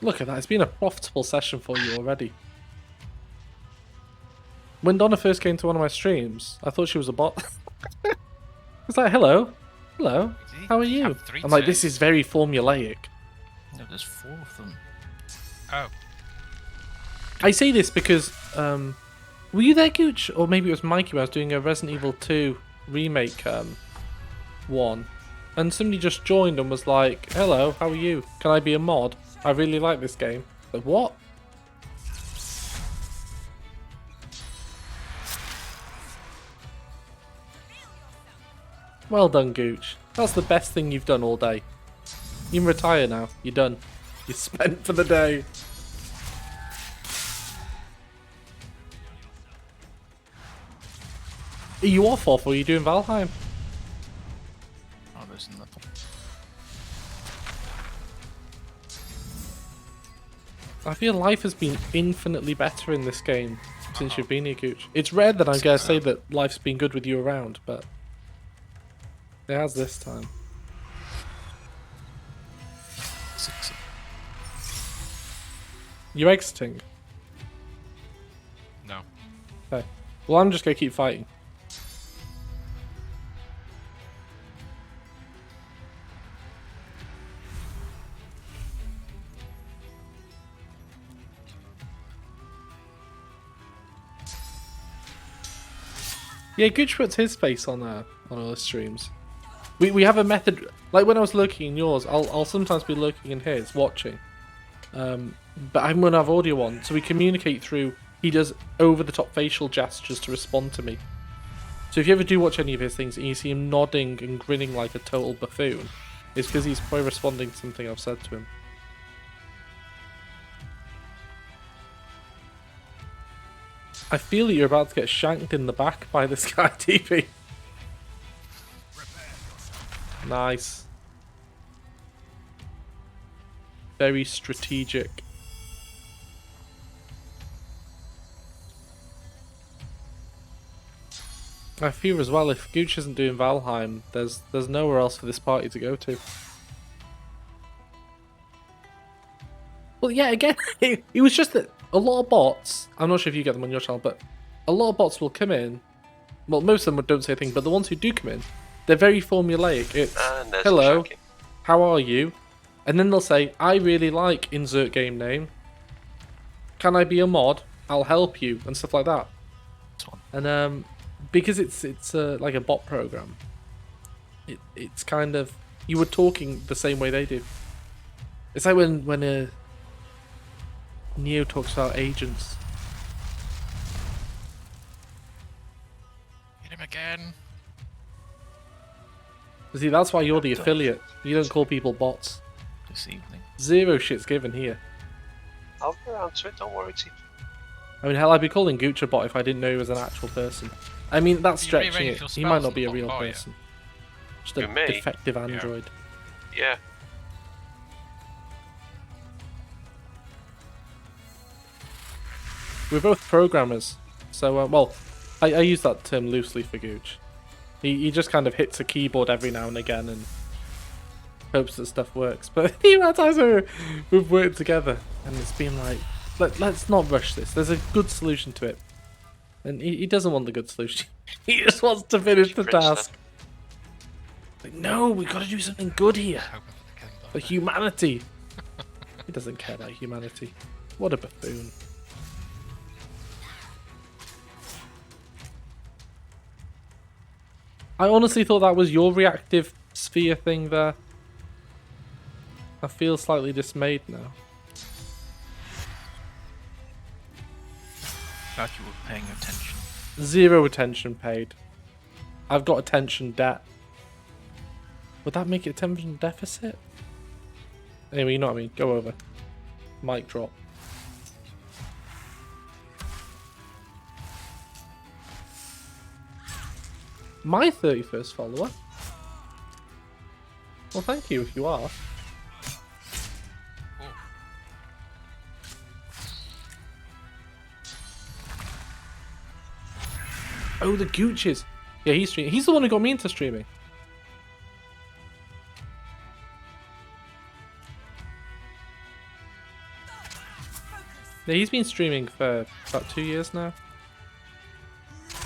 Look at that, it's been a profitable session for you already. When Donna first came to one of my streams, I thought she was a bot. I was like, hello, how are you? have 3 I'm like, this turns. is very formulaic. No, there's 4 of them. Oh, I say this because, were you there, Gooch? Or maybe it was Mikey when I was doing a Resident Evil 2 remake one. And somebody just joined and was like, hello, how are you? Can I be a mod? I really like this game. Like, what? Well done, Gooch. That's the best thing you've done all day. You can retire now. You're done. You're spent for the day. Are you off or are you doing Valheim? Oh, there's nothing. I feel life has been infinitely better in this game since you've been here, Gooch. It's rare that I'm going to say that life's been good with you around, but it has this time. 6. You're exiting? no. Okay. Well, I'm just going to keep fighting. Yeah, Gooch puts his face on all the streams. We have a method, like when I was lurking in yours, I'll sometimes be lurking in his, watching. But I'm going to have audio on, so we communicate through, he does over-the-top facial gestures to respond to me. So if you ever do watch any of his things and you see him nodding and grinning like a total buffoon, it's because he's probably responding to something I've said to him. I feel that you're about to get shanked in the back by this guy, TP. Nice. Very strategic. I fear as well, if Gooch isn't doing Valheim, there's nowhere else for this party to go to. Well, yeah, again, it was just that a lot of bots, I'm not sure if you get them on your channel, but a lot of bots will come in. Well, most of them don't say a thing, but the ones who do come in, they're very formulaic. It's, hello, how are you? And then they'll say, I really like insert game name. Can I be a mod? I'll help you, and stuff like that. And because it's like a bot program, it's kind of, you were talking the same way they do. It's like when Neo talks about agents. Hit him again. See, that's why you're the affiliate. You don't call people bots. This evening. Zero shit's given here. I'll get around to it, don't worry, TP. I mean, hell, I'd be calling Gooch a bot if I didn't know he was an actual person. I mean, that's stretching it. He might not be a real person. Just a defective android. Yeah. We're both programmers. So, well, I use that term loosely for Gooch. He just kind of hits a keyboard every now and again and hopes that stuff works. But the amount of times we've worked together and it's been like, let's not rush this. There's a good solution to it. And he doesn't want the good solution. He just wants to finish the task. Like, no, we got to do something good here. For humanity. He doesn't care about humanity. What a buffoon. I honestly thought that was your reactive sphere thing there. I feel slightly dismayed now. Glad you were paying attention. Zero attention paid. I've got attention debt. Would that make it attention deficit? Anyway, you know what I mean. Go over. Mic drop. My 31st follower? Well, thank you if you are. Oh, the Gooches. Yeah, he's streaming. He's the one who got me into streaming. Yeah, he's been streaming for about 2 years now.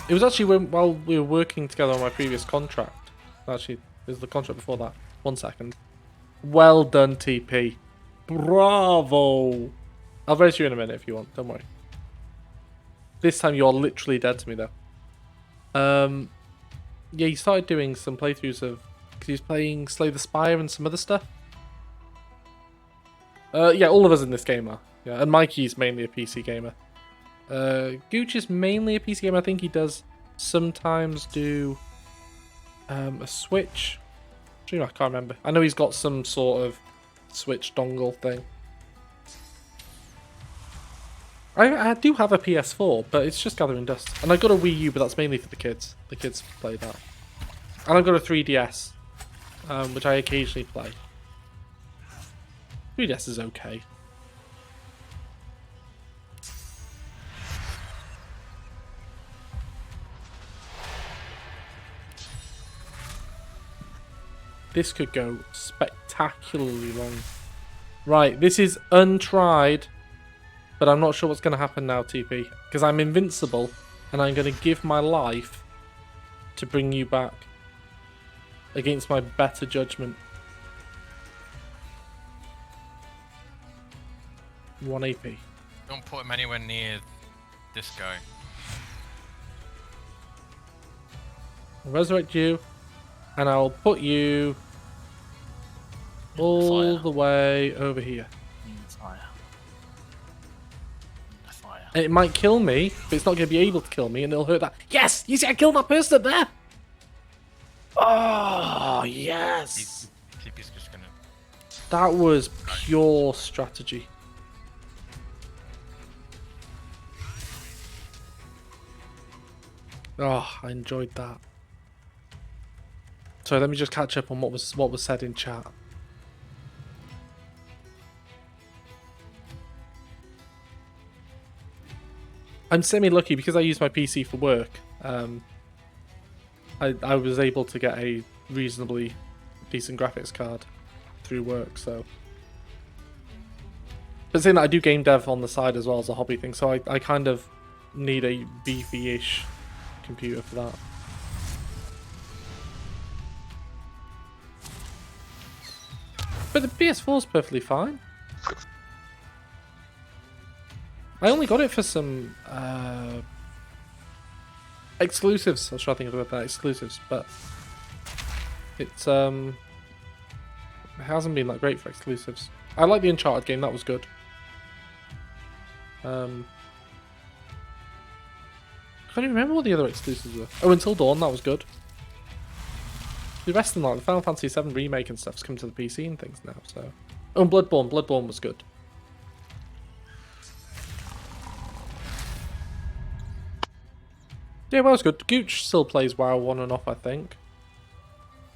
It was actually while we were working together on my previous contract. Actually, it was the contract before that. 1 second. Well done, TP. Bravo! I'll raise you in a minute if you want. Don't worry. This time you're literally dead to me, though. Yeah, he started doing some playthroughs of... Because he was playing Slay the Spire and some other stuff. Yeah, all of us in this game are. Yeah, and Mikey's mainly a PC gamer. Gooch is mainly a PC gamer. I think he does sometimes do a Switch. I can't remember. I know he's got some sort of Switch dongle thing. I do have a PS4, but it's just gathering dust. And I've got a Wii U, but that's mainly for the kids. The kids play that. And I've got a 3DS, which I occasionally play. 3DS is okay. This could go spectacularly wrong. Right, this is untried, but I'm not sure what's going to happen now, TP. Because I'm invincible, and I'm going to give my life to bring you back against my better judgment. 1 AP. Don't put him anywhere near this guy. I'll resurrect you. And I'll put you all the way over here. And it might kill me, but it's not going to be able to kill me, and it'll hurt that. Yes! You see, I killed that person there! Oh, yes! TP's just gonna... That was pure strategy. Oh, I enjoyed that. Sorry, let me just catch up on what was said in chat. I'm semi-lucky because I use my PC for work. I was able to get a reasonably decent graphics card through work, so. But saying that, I do game dev on the side as well as a hobby thing, so I kind of need a beefy-ish computer for that. But the PS4 is perfectly fine. I only got it for some exclusives. I was trying to think about that, exclusives, but it's it hasn't been that great for exclusives. I like the Uncharted game, that was good. I can't even remember what the other exclusives were. Oh, Until Dawn, that was good. The rest of them, like the Final Fantasy VII remake and stuff's come to the PC and things now, so. Oh, and Bloodborne was good. Yeah, well, it's good. Gooch still plays WoW on and off, I think.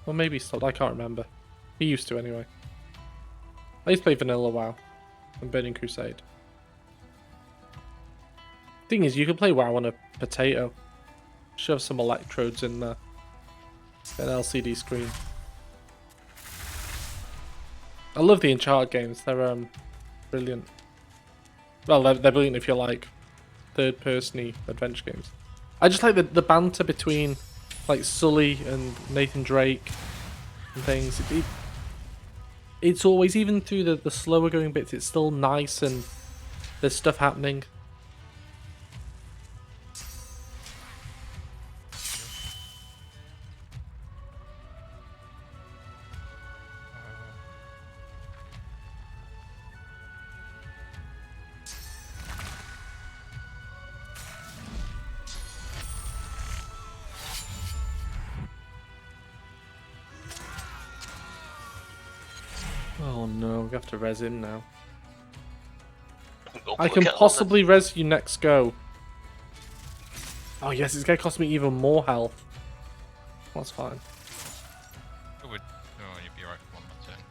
Or maybe still, I can't remember. He used to anyway. I used to play vanilla WoW and Burning Crusade. Thing is, you could play WoW on a potato. Shove some electrodes in there. An LCD screen. I love the Uncharted games. They're brilliant. Well, they're brilliant if you like third-person-y adventure games. I just like the banter between like Sully and Nathan Drake and things. It's always, even through the slower going bits, it's still nice and there's stuff happening. Oh no, we have to res him now. I can possibly res you next go. Oh yes, it's going to cost me even more health. That's fine. It would. Oh, you'd be right for one more turn.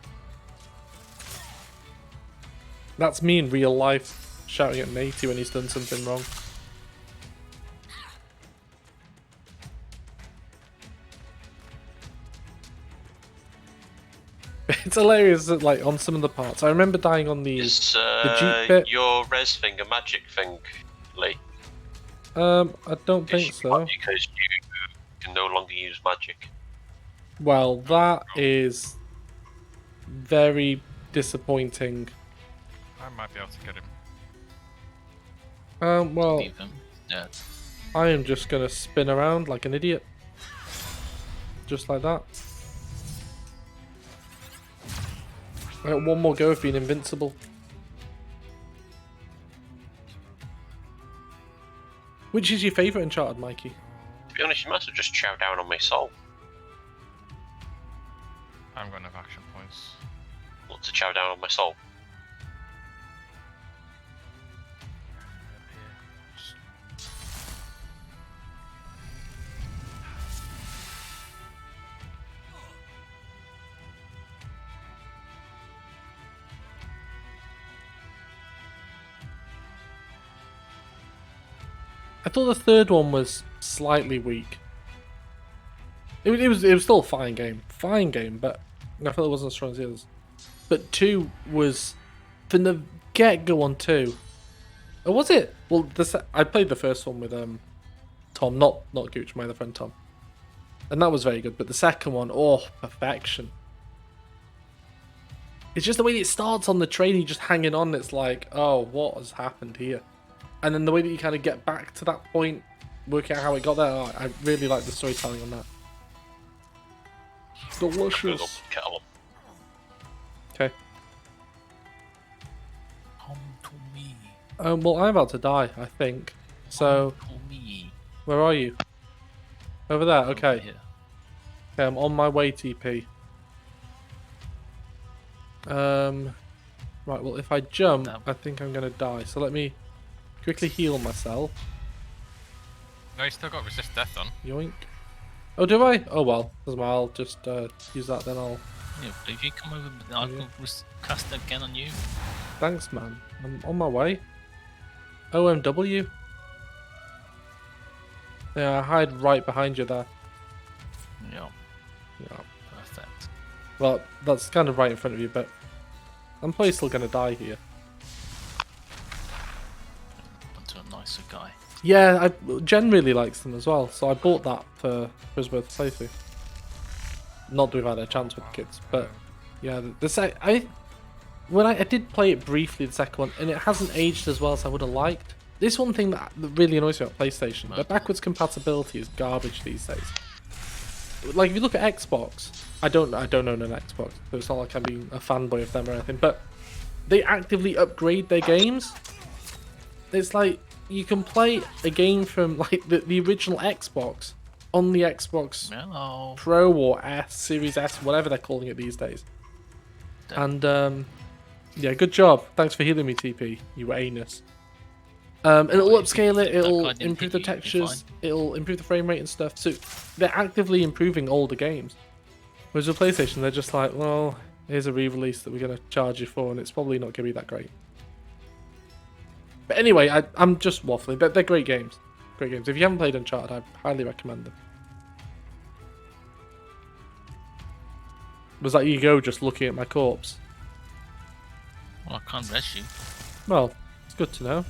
That's me in real life shouting at Matey when he's done something wrong. It's hilarious that, like, on some of the parts. I remember dying on the Jeep bit. Your res thing a magic thing, Lee? I don't think so. Because you can no longer use magic. Well, that is very disappointing. I might be able to get him. Well, Leave him. Yeah. I am just gonna spin around like an idiot. Just like that. I got one more go of being invincible. Which is your favourite Uncharted, Mikey? To be honest, you might as well just chow down on my soul. I'm going to have action points. What, to chow down on my soul? I thought the third one was slightly weak. It was still a fine game, but I felt it wasn't as strong as the others. But 2 was from the get-go on 2. Or was it? Well, I played the first one with Tom, not Gooch, my other friend Tom, and that was very good. But the second one, oh, perfection! It's just the way it starts on the train, you just hanging on. It's like, oh, what has happened here? And then the way that you kind of get back to that point, work out how it got there. Oh, I really like the storytelling on that. Delicious. Okay. Come to me. Well, I'm about to die, I think. So, Come to me. where are you? Over there. Okay. Over here. Okay, I'm on my way, TP. Right. Well, if I jump, I think I'm gonna die. So let me quickly heal myself. No, he's still got resist death on. Yoink. Oh, do I? Oh well, doesn't matter. I'll just use that then. I'll. Yeah, but if you come over, I'll go cast it again on you. Thanks, man. I'm on my way. OMW. Yeah, I hide right behind you there. Yeah. Yeah. Perfect. Well, that's kind of right in front of you, but I'm probably still gonna die here. Onto a nicer guy. Yeah, Jen really likes them as well, so I bought that for his birthday playthrough. Not that we've had a chance with the kids, but yeah, I did play it briefly, the second one, and it hasn't aged as well as I would have liked. This one thing that really annoys me about PlayStation, the backwards compatibility is garbage these days. Like if you look at Xbox, I don't own an Xbox, so it's not like I'm being a fanboy of them or anything, but they actively upgrade their games. It's like you can play a game from like the original Xbox on the Xbox Pro or S, Series S, whatever they're calling it these days. And yeah, good job. Thanks for healing me, TP. You were anus. It'll upscale it, it'll improve the textures, it'll improve the frame rate and stuff. So they're actively improving older games. Whereas with PlayStation, they're just like, well, here's a re-release that we're going to charge you for, and it's probably not going to be that great. But anyway, I'm just waffling. They're great games. Great games. If you haven't played Uncharted, I highly recommend them. Was that you go just looking at my corpse? Well, I can't rest you. Well, it's good to know.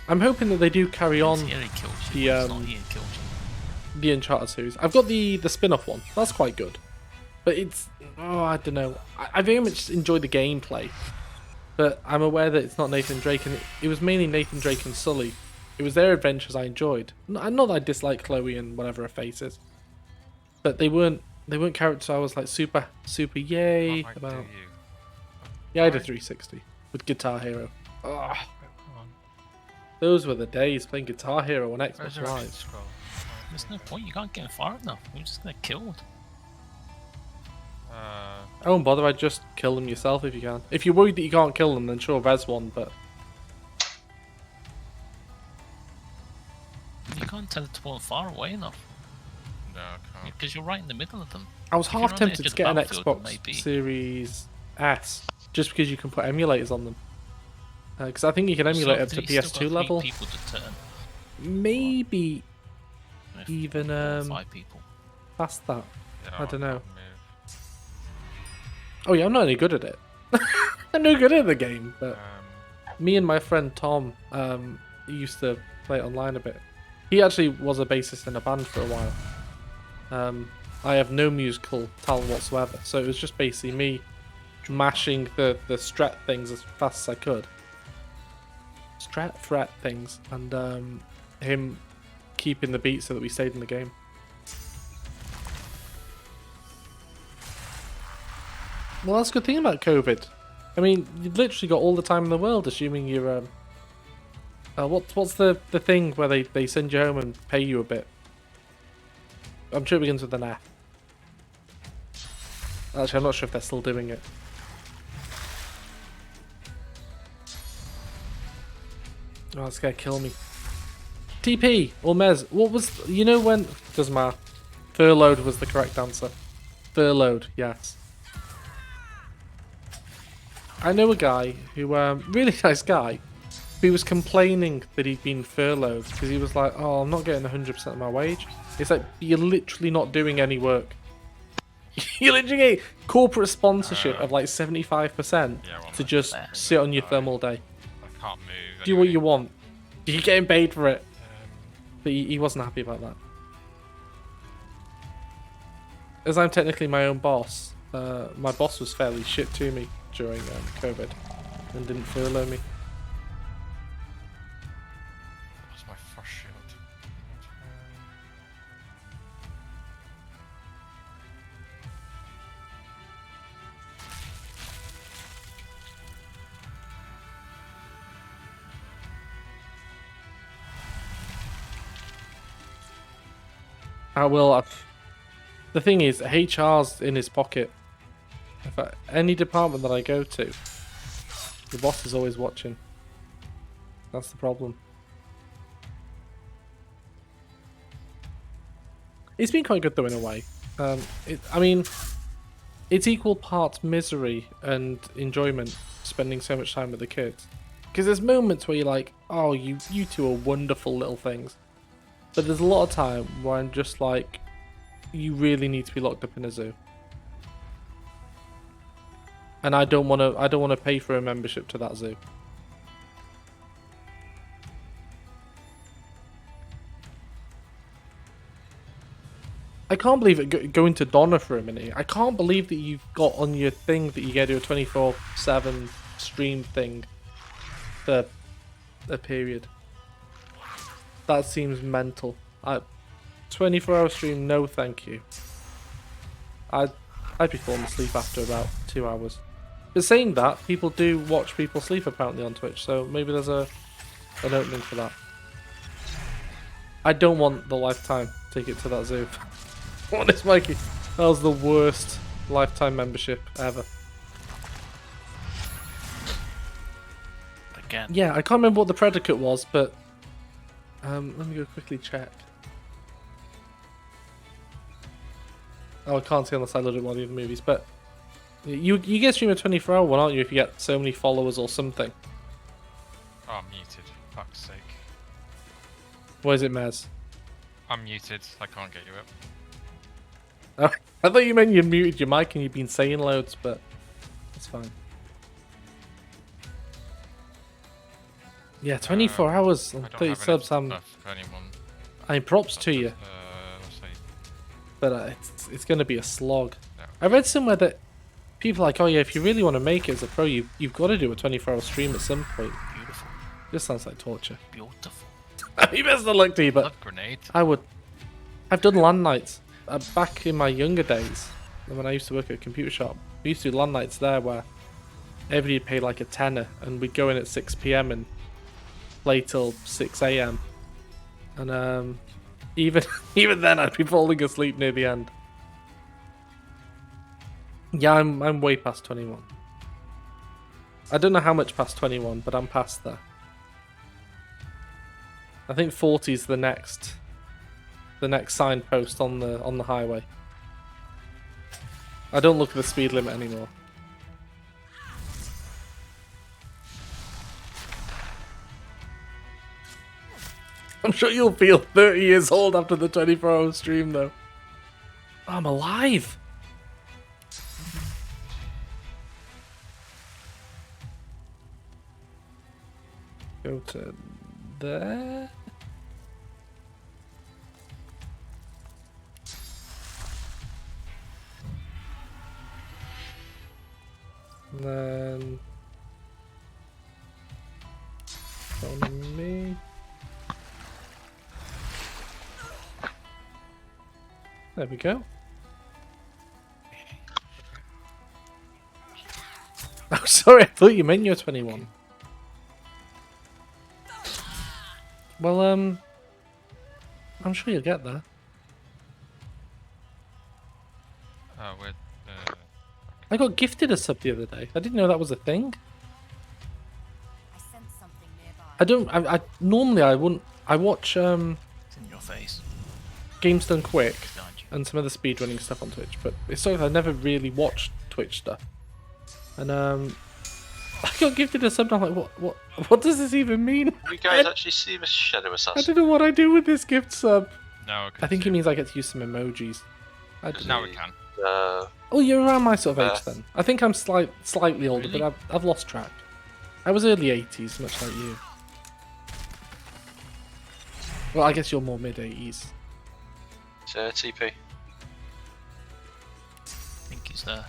I'm hoping that they do carry on the Uncharted series. I've got the spin-off one. That's quite good. But it's... Oh, I don't know. I very much enjoy the gameplay. But I'm aware that it's not Nathan Drake, and it was mainly Nathan Drake and Sully. It was their adventures I enjoyed. Not that I dislike Chloe and whatever her face is. But they weren't characters I was like super yay about. Yeah, I had a 360 with Guitar Hero. Oh. Those were the days playing Guitar Hero on Xbox Live. There's no point, you can't get far enough. You're just gonna get killed. I won't bother, I'd just kill them yourself if you can. If you're worried that you can't kill them, then sure, there's one, but... You can't tell it to fall far away enough. No, I can't. Because you're right in the middle of them. I was half tempted to get an Xbox Series S, just because you can put emulators on them. Because I think you can emulate up to PS2 level. People to turn. Maybe even 5 people. past that. Yeah, I don't know. Oh yeah, I'm not any good at it. I'm no good at the game, but me and my friend Tom used to play it online a bit. He actually was a bassist in a band for a while. I have no musical talent whatsoever, so it was just basically me mashing the strat things as fast as I could. Fret things, and him keeping the beat so that we stayed in the game. Well, that's a good thing about COVID. I mean, you've literally got all the time in the world, assuming you're... what's the thing where they send you home and pay you a bit? I'm sure it begins with an F. Actually, I'm not sure if they're still doing it. Oh, it's gonna kill me. TP or Mez, what was... You know when... Doesn't matter. Furloughed was the correct answer. Furloughed, yes. I know a guy who, really nice guy, he was complaining that he'd been furloughed because he was like, oh, I'm not getting 100% of my wage. It's like, you're literally not doing any work. You're literally getting corporate sponsorship of like 75% to just sit on your thumb all day. I can't move. Do what you want. You're getting paid for it. But he wasn't happy about that. As I'm technically my own boss, my boss was fairly shit to me during COVID and didn't furlough me. What's my first shield? I will. The thing is, HR's in his pocket. Any department that I go to, the boss is always watching. That's the problem. It's been quite good though in a way. I mean, it's equal parts misery and enjoyment spending so much time with the kids. Because there's moments where you're like, oh, you two are wonderful little things. But there's a lot of time where I'm just like, you really need to be locked up in a zoo. And I don't want to pay for a membership to that zoo. I can't believe it, going to Donna for a minute. I can't believe that you've got on your thing that you get to a 24/7 stream thing for a period. That seems mental. 24-hour stream, no thank you. I'd be falling asleep after about 2 hours. But saying that, people do watch people sleep apparently on Twitch, so maybe there's an opening for that. I don't want the lifetime ticket to that zoo. Honest Mikey, that was the worst lifetime membership ever. Again. Yeah, I can't remember what the predicate was, but let me go quickly check. Oh, I can't see on the side of one of the movies, but you get stream a 24-hour one, aren't you? If you get so many followers or something. Oh, I'm muted. Fuck's sake. What is it, Mez? I'm muted. I can't get you up. Oh, I thought you meant you muted your mic and you've been saying loads, but it's fine. Yeah, 24 hours on 30 subs. I mean, props to you. But it's going to be a slog. No. I read somewhere that people are like, oh yeah, if you really want to make it as a pro, you've got to do a 24-hour stream at some point. Beautiful. Just sounds like torture. Beautiful. You best not look to you, but Love grenade. I would. I've done LAN nights. Back in my younger days, when I used to work at a computer shop, we used to do LAN nights there where everybody would pay like a tenner and we'd go in at 6 PM and play till 6 AM. And even then I'd be falling asleep near the end. Yeah, I'm way past 21. I don't know how much past 21, but I'm past there. I think 40 is the next signpost on the highway. I don't look at the speed limit anymore. I'm sure you'll feel 30 years old after the 24-hour stream, though. I'm alive! Go to there. And then on me. There we go. Oh, sorry, I thought you meant you're 21. Well, I'm sure you'll get there. Oh, we're... I got gifted a sub the other day. I didn't know that was a thing. I sense something nearby. I don't. I normally I wouldn't. I watch It's in your face. Games Done Quick Behind you. and some of the speedrunning stuff on Twitch, but it's sort of I never really watched Twitch stuff. And I got gifted a sub. And I'm like, what does this even mean? You guys actually see the Shadow I Assassin? don't know what I do with this gift sub. No, I think it means I get to use some emojis. I don't know. Now we can. Oh, you're around my sort of age then. I think I'm slightly older, Really? but I've lost track. I was early 80s, much like you. Well, I guess you're more mid 80s. It's TP. I think he's there.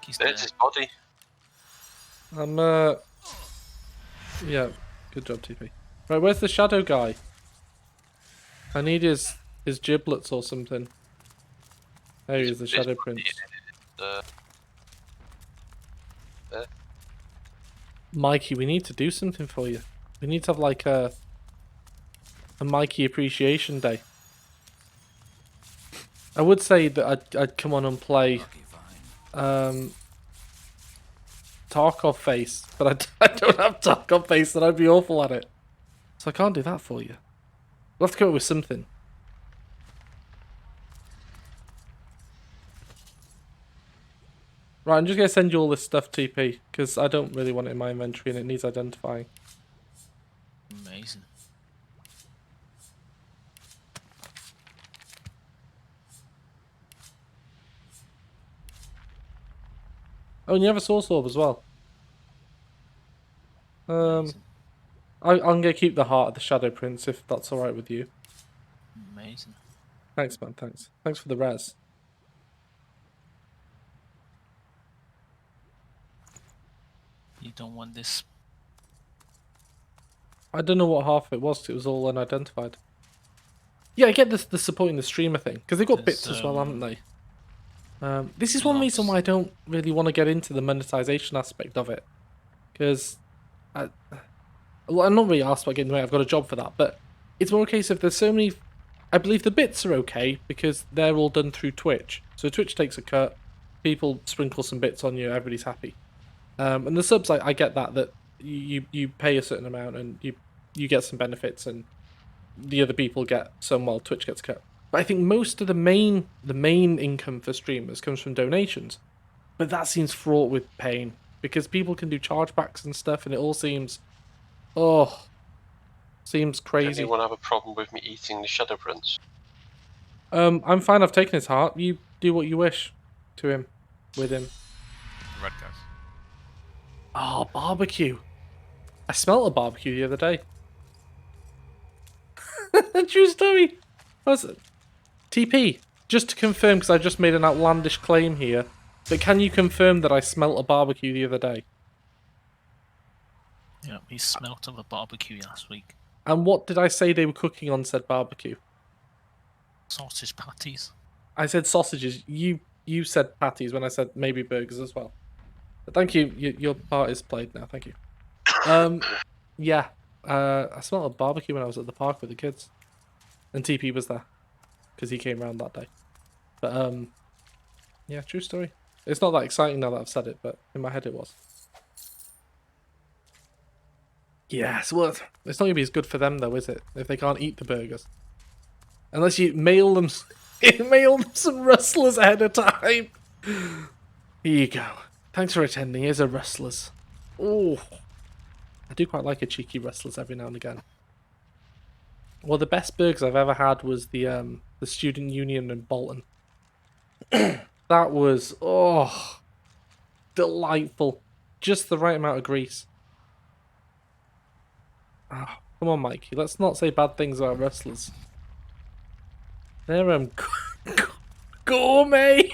He's there. It's his body. Yeah, good job, TP. Right, where's the shadow guy? I need his giblets or something. There he is, the Shadow Prince. Mikey, we need to do something for you. We need to have like a a Mikey Appreciation Day. I would say that I'd come on and play Tarkov Face, but I don't have Tarkov Face and I'd be awful at it. So I can't do that for you. We'll have to come up with something. Right, I'm just going to send you all this stuff, TP, because I don't really want it in my inventory and it needs identifying. Amazing. Oh, and you have a source orb as well. Amazing. I'm going to keep the heart of the Shadow Prince if that's alright with you. Amazing. Thanks, man, thanks. Thanks for the res. You don't want this. I don't know what half of it was, 'cause it was all unidentified. Yeah, I get the supporting the streamer thing, because they've got bits as well, haven't they? This is one reason why I don't really want to get into the monetization aspect of it. Because I'm not really asked about getting away, I've got a job for that, but it's more a case of there's so many... I believe the bits are okay, because they're all done through Twitch. So Twitch takes a cut, people sprinkle some bits on you, everybody's happy. And the subs, I get that you pay a certain amount and you get some benefits and the other people get some while Twitch gets cut. But I think most of the main income for streamers comes from donations. But that seems fraught with pain because people can do chargebacks and stuff and it all seems seems crazy. Does anyone have a problem with me eating the Shadow Prince? I'm fine, I've taken his heart. You do what you wish to him, with him. Red guys. Oh, barbecue. I smelt a barbecue the other day. True story. TP, just to confirm, because I just made an outlandish claim here, but can you confirm that I smelt a barbecue the other day? Yeah, we smelt of a barbecue last week. And what did I say they were cooking on said barbecue? Sausage patties. I said sausages. You said patties when I said maybe burgers as well. But thank you. Your part is played now. Thank you. Yeah. I smelled a barbecue when I was at the park with the kids. And TP was there. Because he came around that day. But, yeah, true story. It's not that exciting now that I've said it, but in my head it was. Yes, well, it's not going to be as good for them though, is it? If they can't eat the burgers. Unless you mail them some rustlers ahead of time. Here you go. Thanks for attending. Here's a rustlers. Oh, I do quite like a cheeky rustlers every now and again. Well, the best burgers I've ever had was the Student Union in Bolton. That was delightful. Just the right amount of grease. Oh, come on, Mikey. Let's not say bad things about rustlers. They're gourmet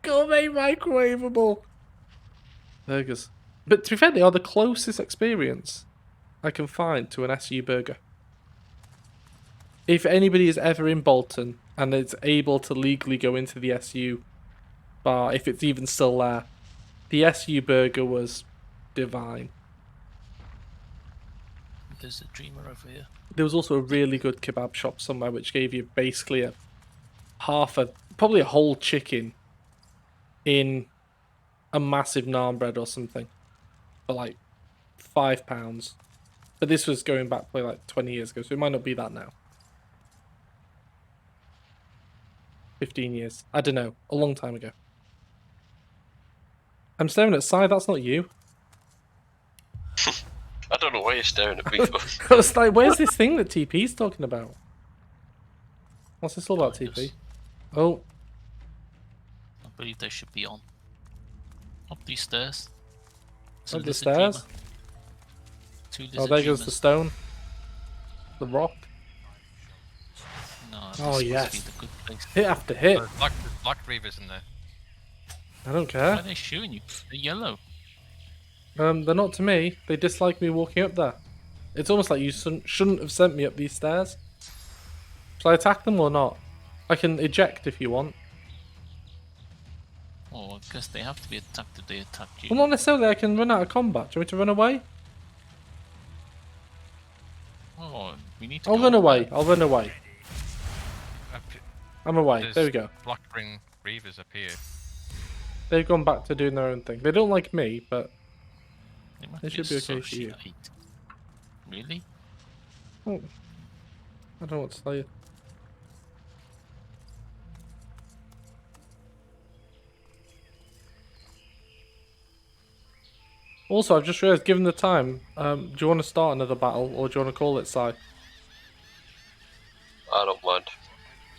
microwavable burgers. But to be fair, they are the closest experience I can find to an SU burger. If anybody is ever in Bolton and is able to legally go into the SU bar, if it's even still there, the SU burger was divine. There's a dreamer over here. There was also a really good kebab shop somewhere which gave you basically probably a whole chicken in a massive naan bread or something for like £5. But this was going back probably like 20 years ago, so it might not be that now. 15 years. I don't know. A long time ago. I'm staring at Sai, that's not you. I don't know why you're staring at me for. I was like, where's this thing that TP's talking about? What's this all about, TP? Oh. I believe they should be on. Up these stairs. Up the stairs? Oh, there goes the stone. The rock. No, oh, yes. To be the good place. Hit after hit. There's black reavers in there. I don't care. Why are they shooting you? They're yellow. They're not to me. They dislike me walking up there. It's almost like you shouldn't have sent me up these stairs. Shall I attack them or not? I can eject if you want. Oh, I guess they have to be attacked if they attack you. Well, not necessarily. I can run out of combat. Do you want me to run away? Oh, Oh, we need to I'll go run over away. there. I'll run away. I'm away. There's There we go. Black Ring Reavers up here. They've gone back to doing their own thing. They don't like me, but must they should be okay for you. associate. Really? Oh, I don't know what to tell you. Also, I've just realised, given the time, do you want to start another battle, or do you want to call it, Si? I don't mind.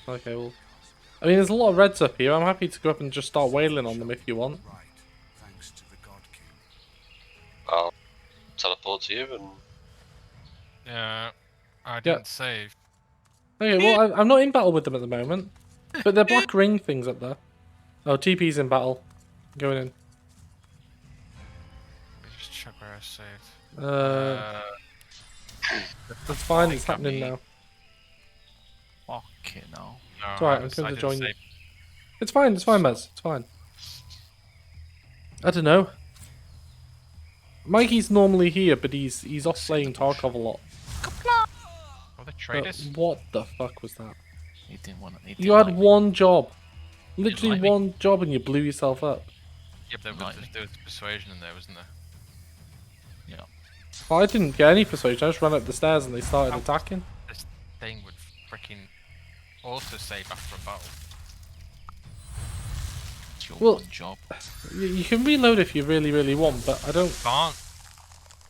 Okay, well... I mean, there's a lot of reds up here. I'm happy to go up and just start wailing on them if you want. I'll teleport to you and... Yeah, I didn't save. Okay, well, I'm not in battle with them at the moment. But they're black ring things up there. Oh, TP's in battle. Going in. Let me just check where I saved. It's fine, it's happening now. Fucking hell. No, It's alright, I'm I going to didn't join you. save. It's fine, Mez. It's fine. I don't know. Mikey's normally here, but he's off playing Tarkov a lot. Oh, the traders? But what the fuck was that? He didn't want it. You had one job. Literally like me. one job and you blew yourself up. Yeah, but there was persuasion in there, wasn't there? Yeah. Well, I didn't get any persuasion. I just ran up the stairs and they started attacking. This thing would freaking also save after a battle. It's your Well, one job. You can reload if you really, really want, but I don't... Can't.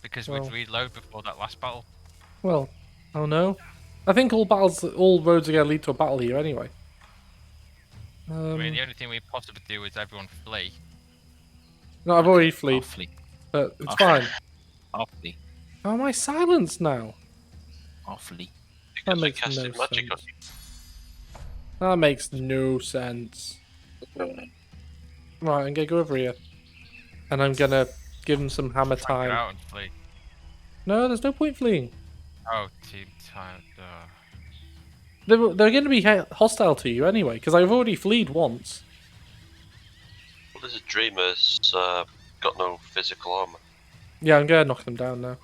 Because Well. we'd reload before that last battle. Well, oh no. I think all roads are going to lead to a battle here anyway. I mean, the only thing we possibly do is everyone flee. No, I've already fled, I'll flee. but it's I'll fine. I'll flee. How am I silenced now? I'll flee. That Because I makes no casted magic on sense. you. That makes no sense. Right, I'm gonna go over here. And I'm gonna give him some hammer Get time. out and flee. No, there's no point fleeing. Oh, team time. They're gonna be hostile to you anyway, because I've already fled once. Well, there's a dreamer's got no physical armor. Yeah, I'm gonna knock them down now.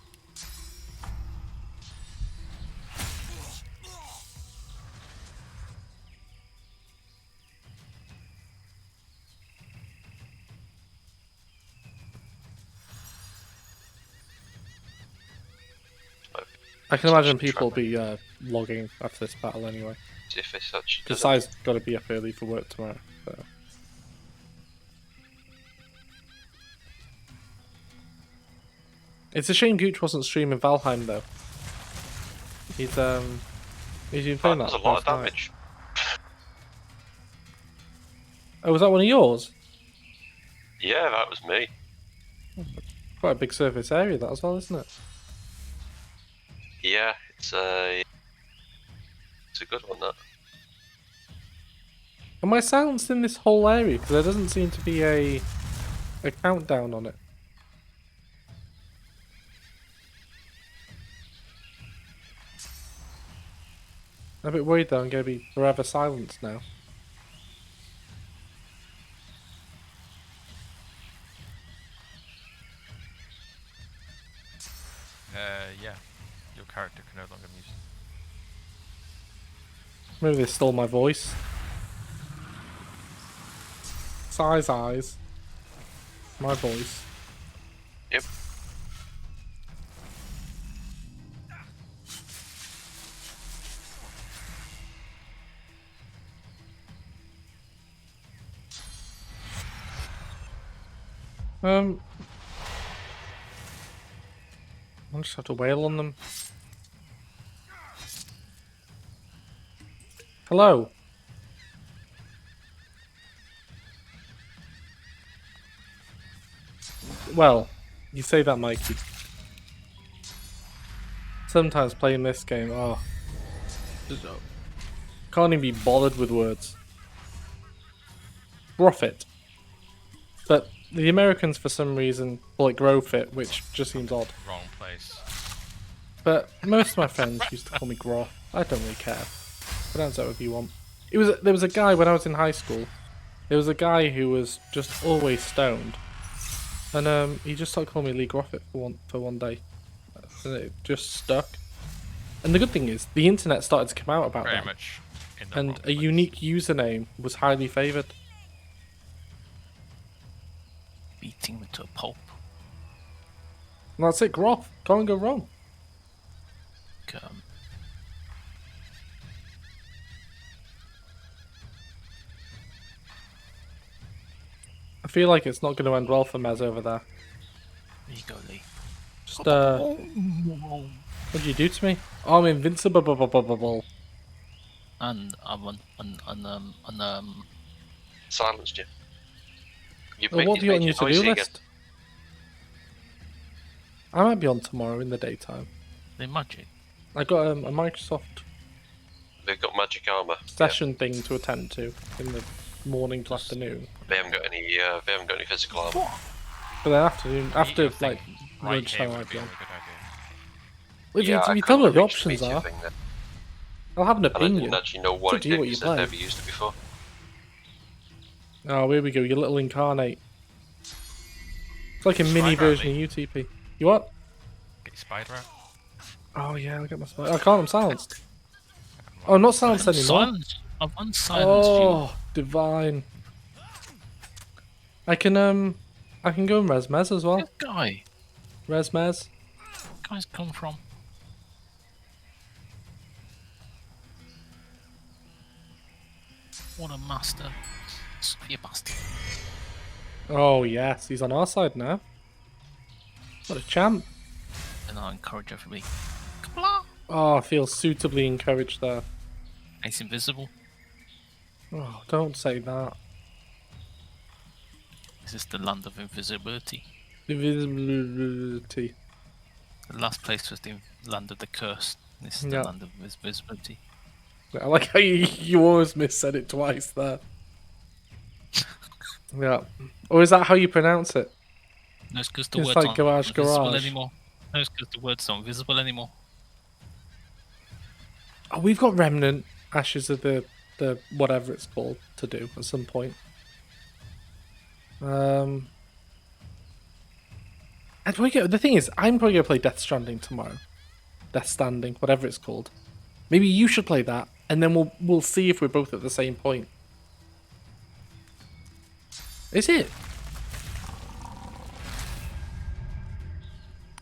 I can imagine people will be logging after this battle anyway. See if it's actually. Because I's got to be up early for work tomorrow. So. It's a shame Gooch wasn't streaming Valheim though. He's been playing that. That's a lot of last night. damage. Oh, was that one of yours? Yeah, that was me. Quite a big surface area that as well, isn't it? Yeah, it's a good one, that. Am I silenced in this whole area? Because there doesn't seem to be a countdown on it. I'm a bit worried though, I'm going to be forever silenced now. Yeah. Your character can no longer use. Maybe they stole my voice. Size eyes. My voice. Yep. I'll just have to wail on them. Hello. Well, you say that, Mikey. Sometimes playing this game, can't even be bothered with words. Grofit. But the Americans, for some reason, call it Grofit, which just seems odd. Wrong place. But most of my friends used to call me Groff. I don't really care. Pronounce that whatever you want. There was a guy when I was in high school. There was a guy who was just always stoned, and he just started calling me Lee Grofit for one day, and it just stuck. And the good thing is, the internet started to come out about Very that. much in the And wrong a place. unique username was highly favoured. Beating him to a pulp. And that's it, Groff. Can't go wrong. I feel like it's not going to end well for Mez over there. There you go, Lee. Just, what did you do to me? Oh, I'm invincible. And Silenced you. Well, what have you got on your to-do list? I might be on tomorrow in the daytime. The magic. I got a Microsoft They've got magic armor. session thing to attend to in the morning to afternoon. They haven't got any. They haven't got any physical armor. But then afternoon, after You think like lunchtime, would I'd be be a on. really good idea. Well, if Yeah, you I tell me what the couldn't reach options meteor are, thing then. I'll have an And I opinion. didn't actually know It's what up it to you did what you because I'd play. never used it before. Oh, here we go. Your little incarnate. It's like a Spider mini out, version mate. of UTP. You what? Get your spider out. Oh yeah, I'll get my spider. I can't. I'm silenced. Oh, not silenced anymore. I've unsilenced you. Oh, divine. I can go and res Mez as well. This guy. Res Mez. Guy's come from. What a master. You bastard. Oh yes, he's on our side now. What a champ. And I'll encourage everybody. Oh, I feel suitably encouraged there. He's invisible. Oh, don't say that. Is this the land of invisibility? Invisibility. The last place was the land of the curse. This is the Yeah. land of invisibility. I like how you almost missaid it twice there. Yeah. Or is that how you pronounce it? No, it's because the It's words like aren't garage, visible garage. anymore. No, it's because the words aren't visible anymore. Oh, we've got Remnant, Ashes of the whatever it's called, to do at some point. And the thing is, I'm probably going to play Death Stranding tomorrow. Death Standing, whatever it's called. Maybe you should play that, and then we'll see if we're both at the same point. Is it?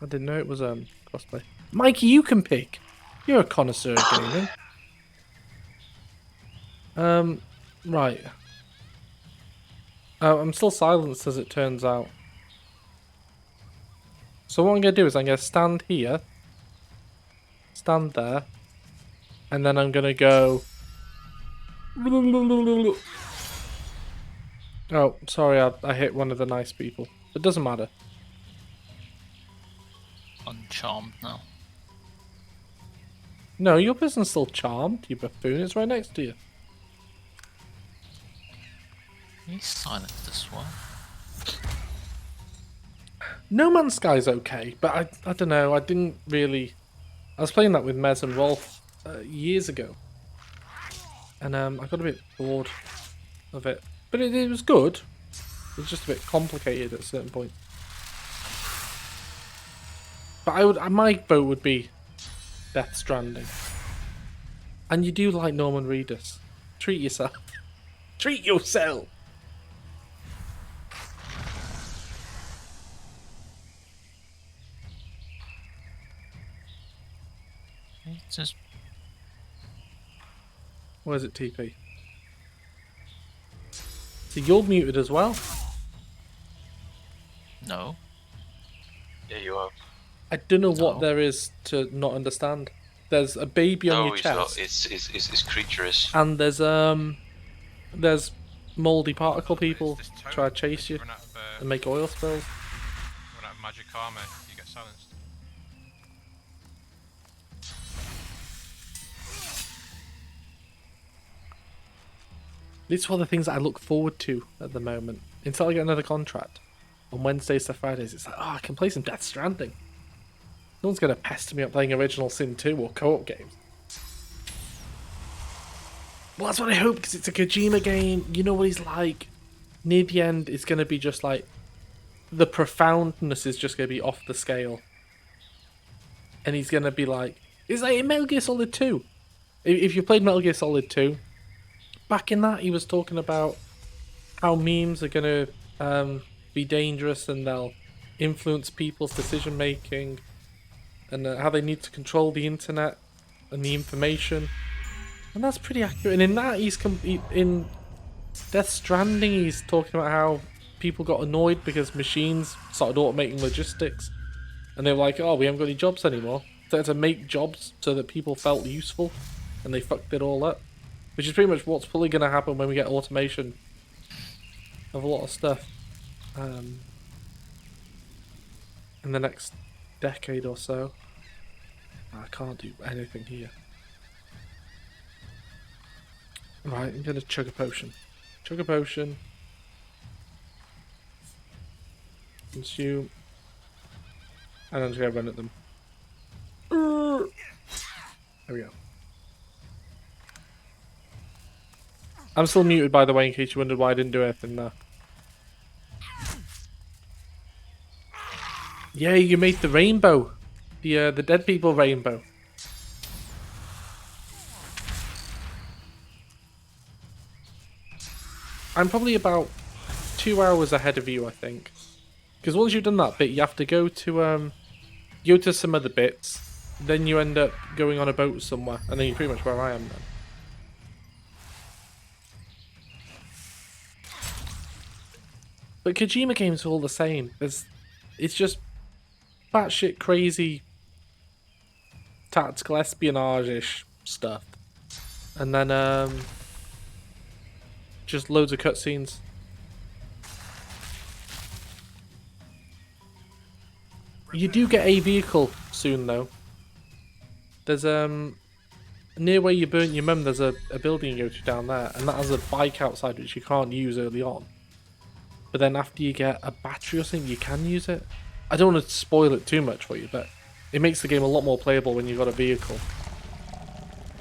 I didn't know it was crossplay. Mikey, you can pick. You're a connoisseur of gaming. Right. I'm still silenced as it turns out. So what I'm going to do is I'm going to stand here. Stand there. And then I'm going to go... Oh, sorry, I hit one of the nice people. It doesn't matter. Uncharmed now. No, your person's still charmed, you buffoon. It's right next to you. He's silenced as well. No Man's Sky's okay, but I don't know. I didn't really... I was playing that with Mez and Rolf years ago. And I got a bit bored of it. But it was good. It was just a bit complicated at a certain point. But my vote would be Death Stranding. And you do like Norman Reedus. Treat yourself. Treat yourself! It's just Where's it, TP? So you're muted as well? no. Yeah, you are. I don't know what No. there is to not understand. There's a baby on No, your he's chest. not. It's creature is. And there's mouldy particle people This toad, try to chase you Run out of, and make oil spills. run out of magic armor, you get silenced. These are all the things that I look forward to at the moment. Until I get another contract. On Wednesdays to Fridays, it's like, I can play some Death Stranding. No one's going to pester me up playing Original Sin 2 or co-op games. Well, that's what I hope, because it's a Kojima game. You know what he's like. Near the end, it's going to be just like... The profoundness is just going to be off the scale. And he's going to be like, It's like in Metal Gear Solid 2. If you played Metal Gear Solid 2, back in that he was talking about how memes are going to be dangerous and they'll influence people's decision making, and how they need to control the internet and the information. And that's pretty accurate. And in that, in Death Stranding, he's talking about how people got annoyed because machines started automating logistics. And they were like, oh, we haven't got any jobs anymore. So they had to make jobs so that people felt useful. And they fucked it all up. Which is pretty much what's probably going to happen when we get automation of a lot of stuff. In the next decade or so. I can't do anything here. Right, I'm going to chug a potion. Chug a potion. Consume. And I'm just going to run at them. There we go. I'm still muted, by the way, in case you wondered why I didn't do anything there. Yeah, you made the rainbow. The dead people rainbow. I'm probably about 2 hours ahead of you, I think. Because once you've done that bit, you have to go to some other bits. Then you end up going on a boat somewhere, and then you're pretty much where I am then. But Kojima games are all the same. It's just batshit crazy tactical espionage-ish stuff. And then just loads of cutscenes. You do get a vehicle soon though. There's near where you burnt your mum, there's a building you go to down there, and that has a bike outside which you can't use early on. But then after you get a battery or something, you can use it. I don't want to spoil it too much for you, but it makes the game a lot more playable when you've got a vehicle.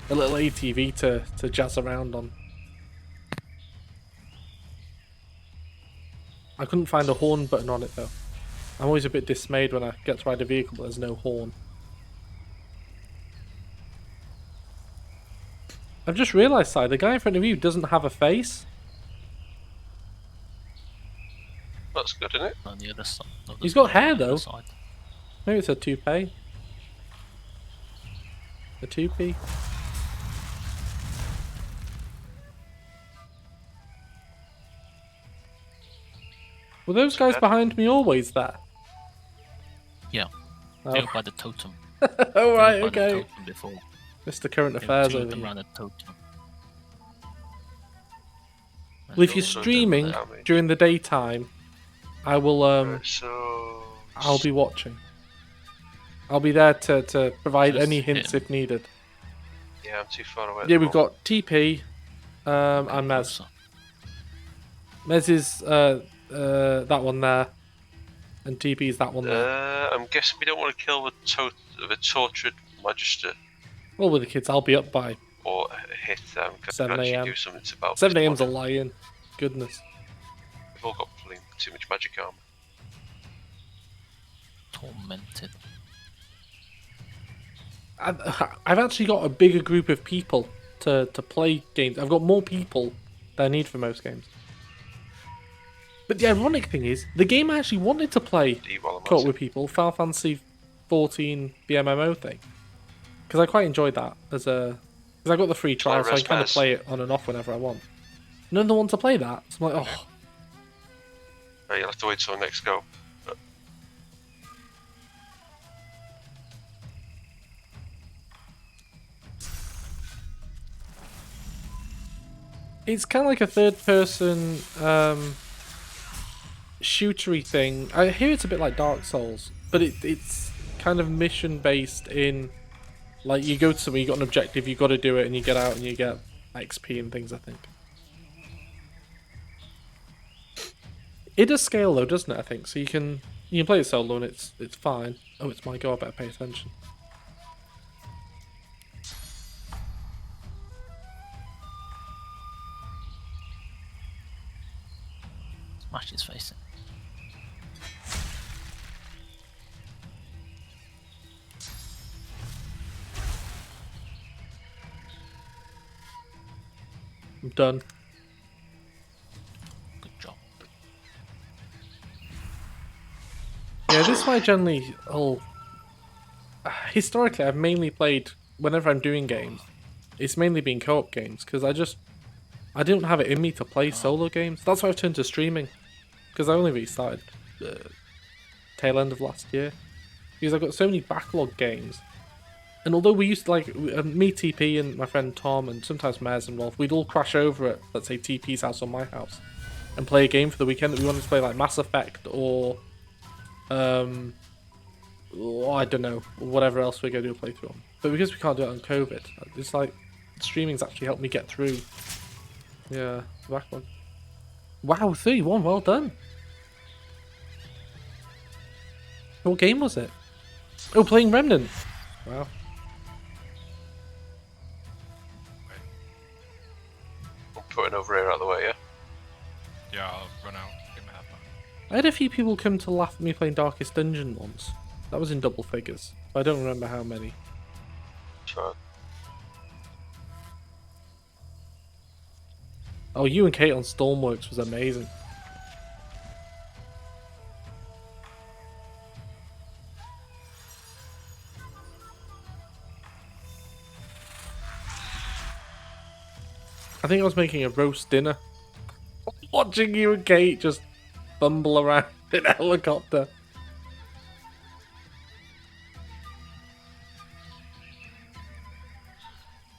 A little ATV to jazz around on. I couldn't find a horn button on it though. I'm always a bit dismayed when I get to ride a vehicle but there's no horn. I've just realised, Si, the guy in front of you doesn't have a face. That's good, isn't it? On the other side. He's got hair though. Maybe it's a toupee. A toupee. Were those guys behind me always there? Yeah. They were by the totem. Oh right, By the okay. totem before. Mr. Current There were Affairs two of over them here. around the totem. Well, if you're streaming during the daytime, I will I'll be watching. I'll be there to provide Just any hints hit. if needed. Yeah, I'm too far away. Yeah, we've got TP and Mez. Mez is that one there, and TP is that one there. I'm guessing we don't want to kill the tortured Magister Well, with the kids, I'll be up by or hit them. 7 a.m. Do something about 7 a.m.'s a lie-in. Goodness. We've all got too much magic armor. Tormented. I've actually got a bigger group of people to play games. I've got more people than I need for most games. But the ironic thing is, the game I actually wanted to play co-op with people, Final Fantasy 14, the MMO thing. Because I quite enjoyed that as a... Because I got the free trial, so I kind of play it on and off whenever I want. None of them want to play that, so I'm like, oh... Right, you'll have to wait till next go. It's kind of like a third-person shootery thing. I hear it's a bit like Dark Souls, but it's kind of mission-based in, like, you go to somewhere, you got an objective, you got to do it, and you get out and you get XP and things, I think. It does scale though, doesn't it? I think so. You can play it solo and it's fine. Oh, it's my go. I better pay attention. Smash his face in. Done. Good job. Yeah, this is why I generally. Historically, I've mainly played whenever I'm doing games. It's mainly been co-op games because I didn't have it in me to play solo games. That's why I've turned to streaming because I only really started tail end of last year because I've got so many backlog games. And although we used to like me, TP, and my friend Tom, and sometimes Maz and Rolf, we'd all crash over at, let's say, TP's house or my house and play a game for the weekend that we wanted to play, like Mass Effect or I don't know, whatever else we're going to do a playthrough on. But because we can't do it on COVID, it's like streaming's actually helped me get through. Yeah, the backlog. Wow, 31, well done. What game was it? Oh, playing Remnant. Wow. I'm putting over here out of the way, yeah? Yeah, I'll run out. Get my head back. I had a few people come to laugh at me playing Darkest Dungeon once. That was in double figures. I don't remember how many. Sure. Oh, you and Kate on Stormworks was amazing. I think I was making a roast dinner. Watching you and Kate just bumble around in a helicopter.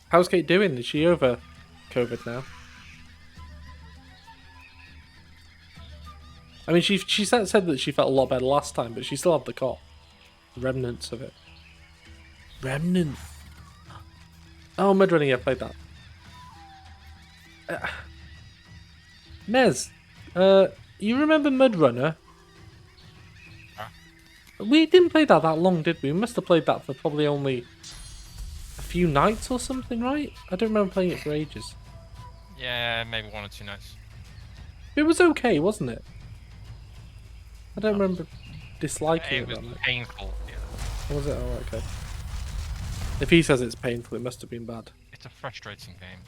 How's Kate doing? Is she over COVID now? I mean, she said that she felt a lot better last time, but she still had the cough. Remnants of it. Remnant. Oh, Mudrunner, yeah, I played that. Mez, you remember Mudrunner? We didn't play that long, did we? We must have played that for probably only a few nights or something, right? I don't remember playing it for ages. Yeah, maybe 1 or 2 nights. It was okay, wasn't it? I don't remember disliking It was that much. painful. Yeah. Was it? Oh, okay. If he says it's painful, it must have been bad. It's a frustrating game.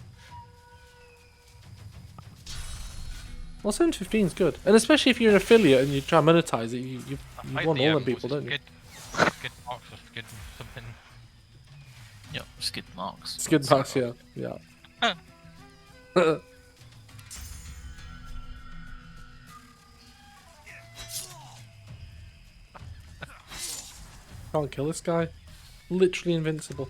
Well, 715 is good, and especially if you're an affiliate and you try and monetize it, you want all them people, don't you? Skid marks or skid something. Yep, skid marks. Skid marks, yeah, yeah. Can't kill this guy. Literally invincible.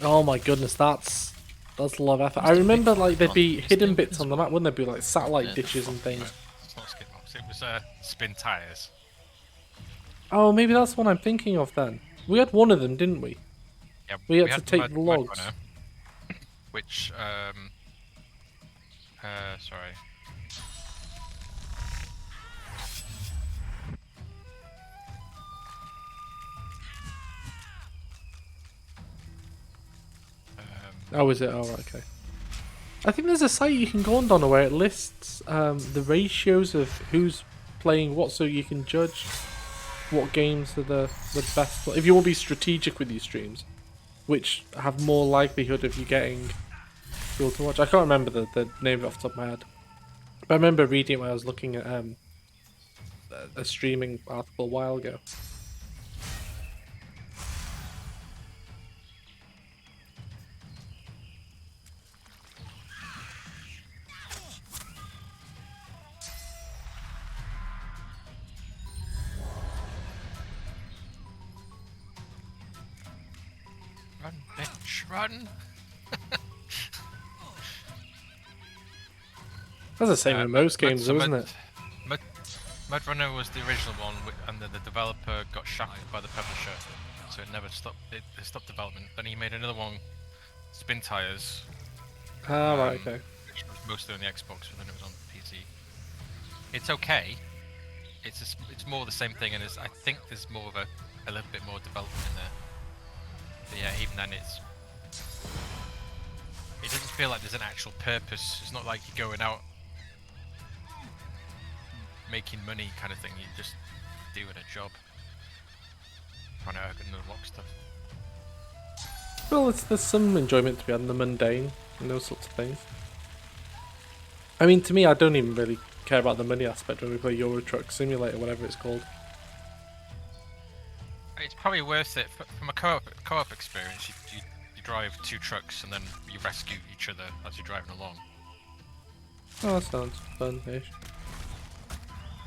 Oh my goodness, that's a lot of effort. I remember like there'd be hidden bits on the map, wouldn't there? Be like satellite dishes and things. It's not skid marks. It was spin tires. Oh, maybe that's the one I'm thinking of then. We had one of them, didn't we? Yeah, we had to take the logs. Runner, which sorry. Oh, is it? Oh, right, okay. I think there's a site you can go on, Donna, where it lists the ratios of who's playing what, so you can judge what games are the best. If you want to be strategic with your streams, which have more likelihood of you getting people to watch. I can't remember the name of it off the top of my head, but I remember reading it when I was looking at a streaming article a while ago. Run, bitch, run! That's the same in most games, though, isn't it? Mudrunner was the original one, and the developer got shafted by the publisher, so it never stopped. It stopped development. Then he made another one, Spin Tires. Ah, right, okay. Which was mostly on the Xbox, and then it was on PC. It's okay. It's more the same thing, and I think there's more of a little bit more development in there. But yeah, even then it doesn't feel like there's an actual purpose. It's not like you're going out making money kind of thing. You're just doing a job, trying to unlock stuff. Well, there's some enjoyment to be had in the mundane and those sorts of things. I mean, to me, I don't even really care about the money aspect when we play Euro Truck Simulator, whatever it's called. It's probably worth it from a co-op experience. You drive 2 trucks and then you rescue each other as you're driving along. Oh, that sounds fun-ish.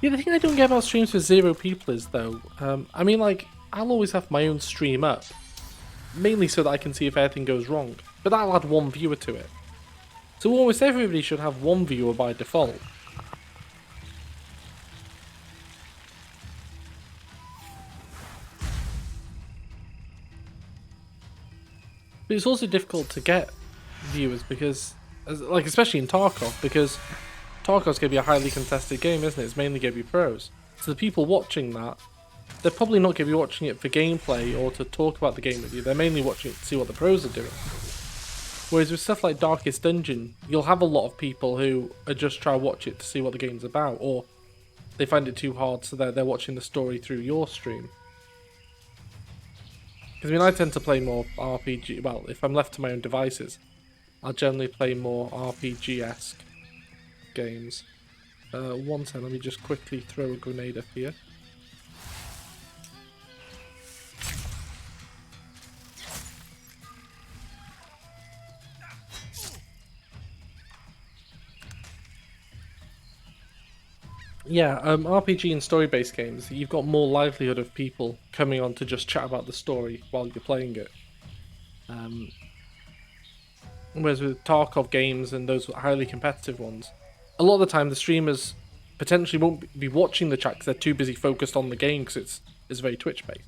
Yeah, the thing I don't get about streams with 0 people is, though, I mean, like, I'll always have my own stream up, mainly so that I can see if anything goes wrong, but that'll add 1 viewer to it. So almost everybody should have 1 viewer by default. But it's also difficult to get viewers because, like, especially in Tarkov, because Tarkov's going to be a highly contested game, isn't it? It's mainly going to be pros. So the people watching that, they're probably not going to be watching it for gameplay or to talk about the game with you. They're mainly watching it to see what the pros are doing. Whereas with stuff like Darkest Dungeon, you'll have a lot of people who are just trying to watch it to see what the game's about, or they find it too hard, so they're watching the story through your stream. Because I mean, I tend to play more RPG. Well, if I'm left to my own devices, I'll generally play more RPG-esque games. One second, let me just quickly throw a grenade up here. Yeah, RPG and story-based games, you've got more livelihood of people coming on to just chat about the story while you're playing it. Whereas with Tarkov games and those highly competitive ones, a lot of the time the streamers potentially won't be watching the chat because they're too busy focused on the game because it's very Twitch-based.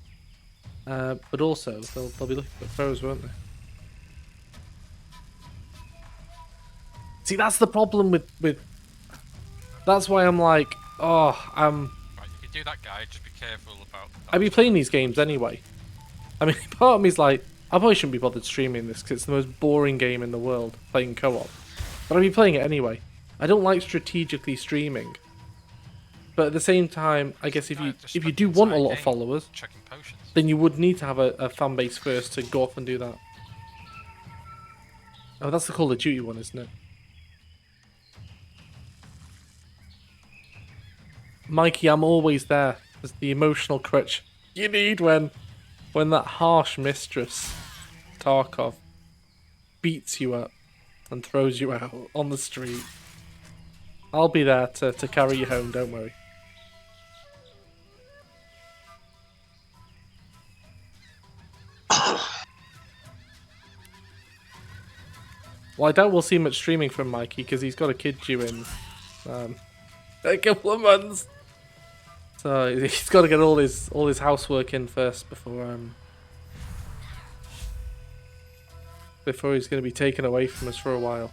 But also, they'll be looking for pros, won't they? See, that's the problem with... That's why I'm like, oh, Right, if you do that, guy, just be careful about... I'd be playing these games anyway. I mean, part of me's like, I probably shouldn't be bothered streaming this because it's the most boring game in the world, playing co-op. But I'd be playing it anyway. I don't like strategically streaming. But at the same time, I guess if you do want a lot of followers, then you would need to have a fan base first to go off and do that. Oh, that's the Call of Duty one, isn't it? Mikey, I'm always there as the emotional crutch you need when that harsh mistress, Tarkov, beats you up and throws you out on the street. I'll be there to carry you home, don't worry. Well, I doubt we'll see much streaming from Mikey because he's got a kid due in a couple of months. So he's got to get all his housework in first before he's going to be taken away from us for a while.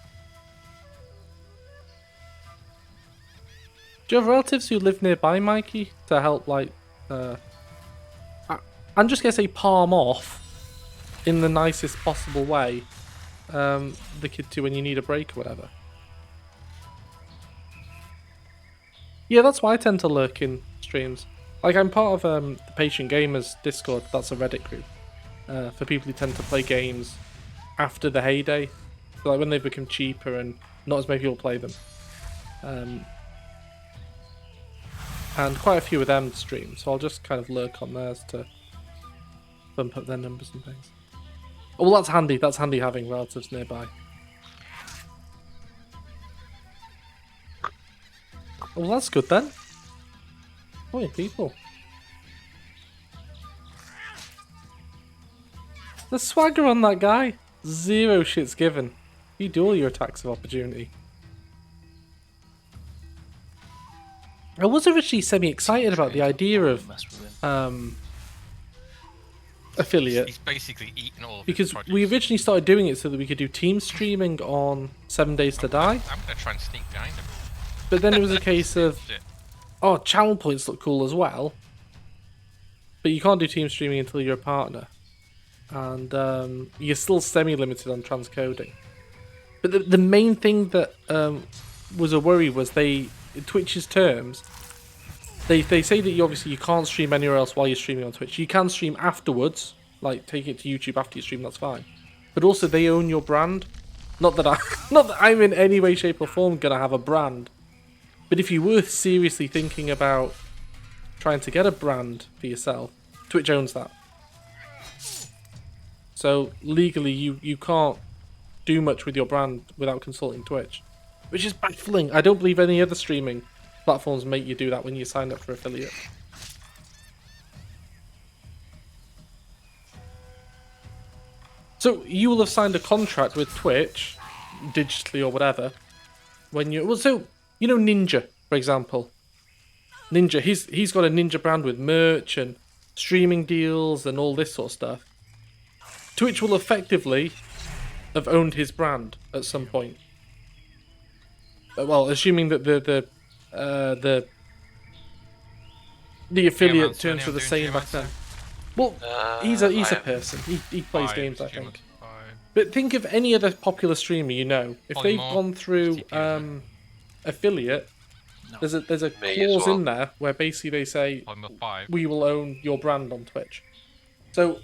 Do you have relatives who live nearby, Mikey, to help, like, I'm just going to say palm off in the nicest possible way the kid to when you need a break or whatever? Yeah, that's why I tend to lurk in streams. Like, I'm part of the Patient Gamers Discord. That's a Reddit group for people who tend to play games after the heyday, so, like when they've become cheaper and not as many people play them. And quite a few of them stream, so I'll just kind of lurk on theirs to bump up their numbers and things. Oh, well, that's handy. That's handy having relatives nearby. Well, that's good then. Boy, people. The swagger on that guy. 0 shits given. You do all your attacks of opportunity. I was originally semi-excited about the idea of affiliate. He's basically eaten all of because his we originally started doing it so that we could do team streaming on 7 Days to Die. I'm going to try and sneak behind him. But then it was a case of, oh, channel points look cool as well, but you can't do team streaming until you're a partner, and you're still semi-limited on transcoding. But the main thing that was a worry was in Twitch's terms, they say that you can't stream anywhere else while you're streaming on Twitch. You can stream afterwards, like take it to YouTube after you stream, that's fine. but also they own your brand. Not that I'm in any way, shape, or form gonna have a brand, but if you were seriously thinking about trying to get a brand for yourself, Twitch owns that. So legally, you can't do much with your brand without consulting Twitch, which is baffling. I don't believe any other streaming platforms make you do that when you sign up for affiliate. So you will have signed a contract with Twitch, digitally or whatever, when you Ninja, for example. Ninja, he's got a Ninja brand with merch and streaming deals and all this sort of stuff. Twitch will effectively have owned his brand at some point. Well, assuming that the affiliate terms were the same back then. Well, he's a person. He plays games, I think. But think of any other popular streamer you know. If they've gone through affiliate, there's a clause in there where basically they say we will own your brand on Twitch. So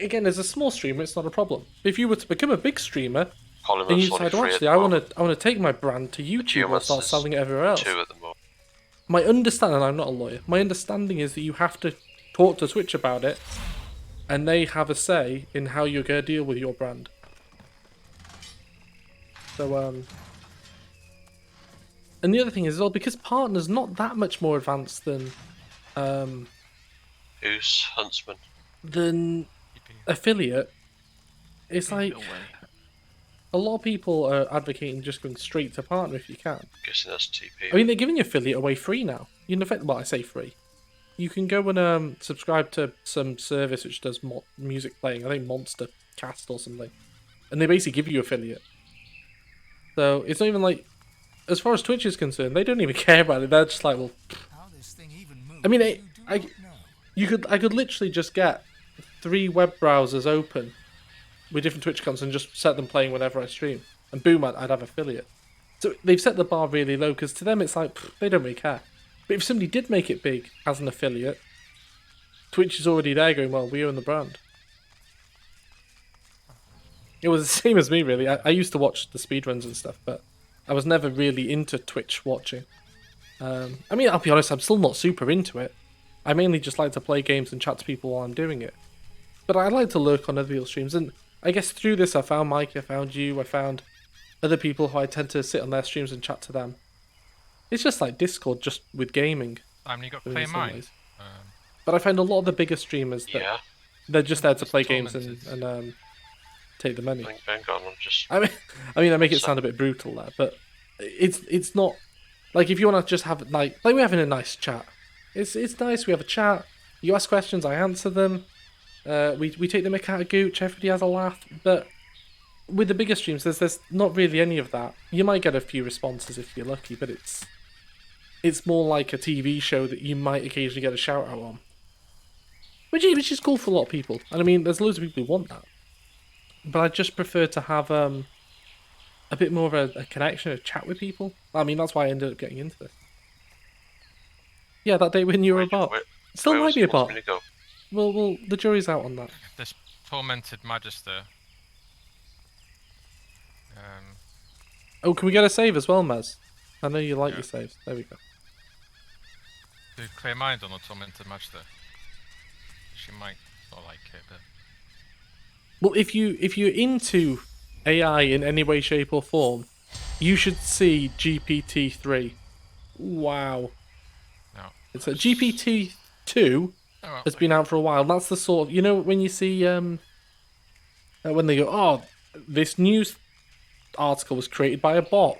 again, as a small streamer, it's not a problem. If you were to become a big streamer and you decide, oh, actually, I want to take my brand to YouTube or start selling it everywhere else. My understanding, I'm not a lawyer. My understanding is that you have to talk to Twitch about it, and they have a say in how you're going to deal with your brand. So, and the other thing is, well, because Partner's not that much more advanced than, Who's Huntsman? Than affiliate. It's like a lot of people are advocating just going straight to Partner if you can. Guessing that's TP. I mean, they're giving affiliate away free now. You know, well, I say free. You can go and subscribe to some service which does music playing. I think Monster Cast or something, and they basically give you affiliate. So it's not even like, as far as Twitch is concerned, they don't even care about it. They're just like, well, I mean, I could literally just get 3 web browsers open with different Twitch accounts and just set them playing whenever I stream, and boom, I'd have affiliate. So they've set the bar really low because to them it's like they don't really care. But if somebody did make it big as an affiliate, Twitch is already there going, well, we own the brand. It was the same as me, really. I used to watch the speedruns and stuff, but I was never really into Twitch watching. I mean, I'll be honest, I'm still not super into it. I mainly just like to play games and chat to people while I'm doing it. But I like to lurk on other people's streams, and I guess through this I found Mike, I found you, I found other people who I tend to sit on their streams and chat to them. It's just like Discord, just with gaming. I mean, you got to play mine. But I find a lot of the bigger streamers that they're just there to play games and take the money. Hang on, I'm just... I mean, I make it sound a bit brutal there, but it's not like if you want to just have like we're having a nice chat. It's nice. We have a chat. You ask questions, I answer them. We take the mick out of Gooch. Everybody has a laugh. But with the bigger streams, there's not really any of that. You might get a few responses if you're lucky, but it's more like a TV show that you might occasionally get a shout out on, which is cool for a lot of people. And I mean, there's loads of people who want that. But I just prefer to have a bit more of a connection, a chat with people. I mean, that's why I ended up getting into this. Yeah, that day when you were a bot. Still might be a bot. Well, the jury's out on that. This tormented magister. Oh, can we get a save as well, Mez? I know you like your saves. There we go. Do clear mind on the tormented magister. She might not like it, but... Well, if you're into AI in any way, shape, or form, you should see GPT-3. Wow. No. It's a GPT-2 has been out for a while. That's the sort of, you know, when you see when they go, oh, this news article was created by a bot.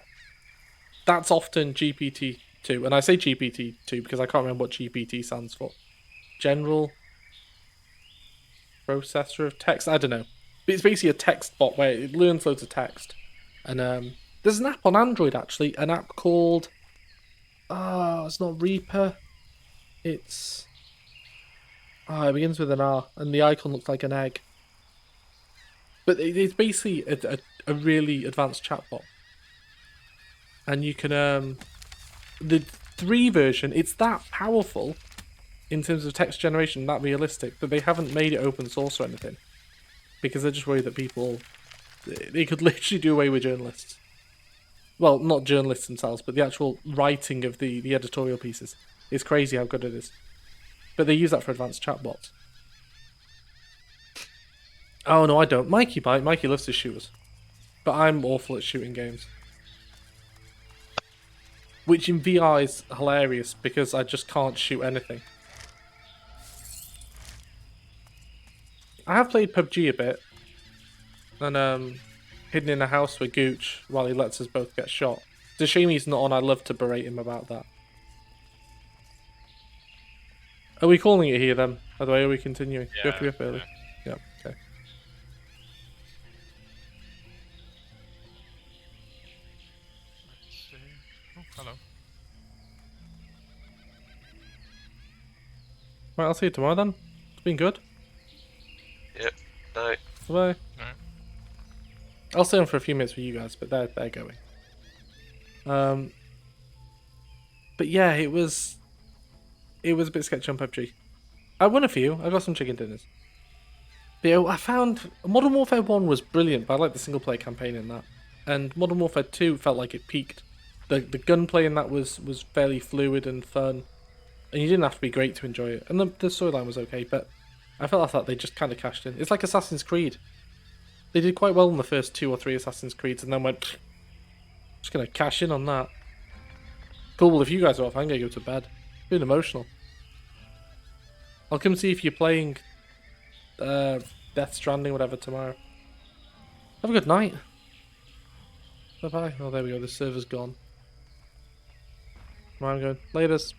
That's often GPT-2, and I say GPT-2 because I can't remember what GPT stands for. General processor of text. I don't know. But it's basically a text bot where it learns loads of text. And there's an app on Android actually, an app called it's not Reaper. It's it begins with an R and the icon looks like an egg. But it's basically a really advanced chatbot. And you can the 3 version, it's that powerful in terms of text generation, that realistic, but they haven't made it open source or anything. because they're just worried that people, they could literally do away with journalists. Well, not journalists themselves, but the actual writing of the editorial pieces. It's crazy how good it is. But they use that for advanced chatbots. Oh no, I don't. Mikey might. Mikey loves his shooters. But I'm awful at shooting games. Which in VR is hilarious because I just can't shoot anything. I have played PUBG a bit. And hidden in a house with Gooch while he lets us both get shot. It's a shame he's not on. I'd love to berate him about that. Are we calling it here then? By the way, are we continuing? Yeah, We have to be up early. Yeah, okay. Let's see. Oh, hello. Right, I'll see you tomorrow then. It's been good. Yep. No. Bye. Alright. I'll stay on for a few minutes with you guys, but they're going. But yeah, it was a bit sketchy on PUBG. I won a few. I got some chicken dinners. But yeah, I found Modern Warfare 1 was brilliant, but I liked the single player campaign in that. And Modern Warfare 2 felt like it peaked. The gunplay in that was fairly fluid and fun. And you didn't have to be great to enjoy it. And the storyline was okay, but I felt like that they just kind of cashed in. It's like Assassin's Creed. They did quite well in the first 2 or 3 Assassin's Creeds and then went, just going to cash in on that. Cool, well if you guys are off, I'm going to go to bed. Feeling emotional. I'll come see if you're playing Death Stranding, whatever, tomorrow. Have a good night. Bye-bye. Oh, there we go. The server's gone. Where I'm going. Laters.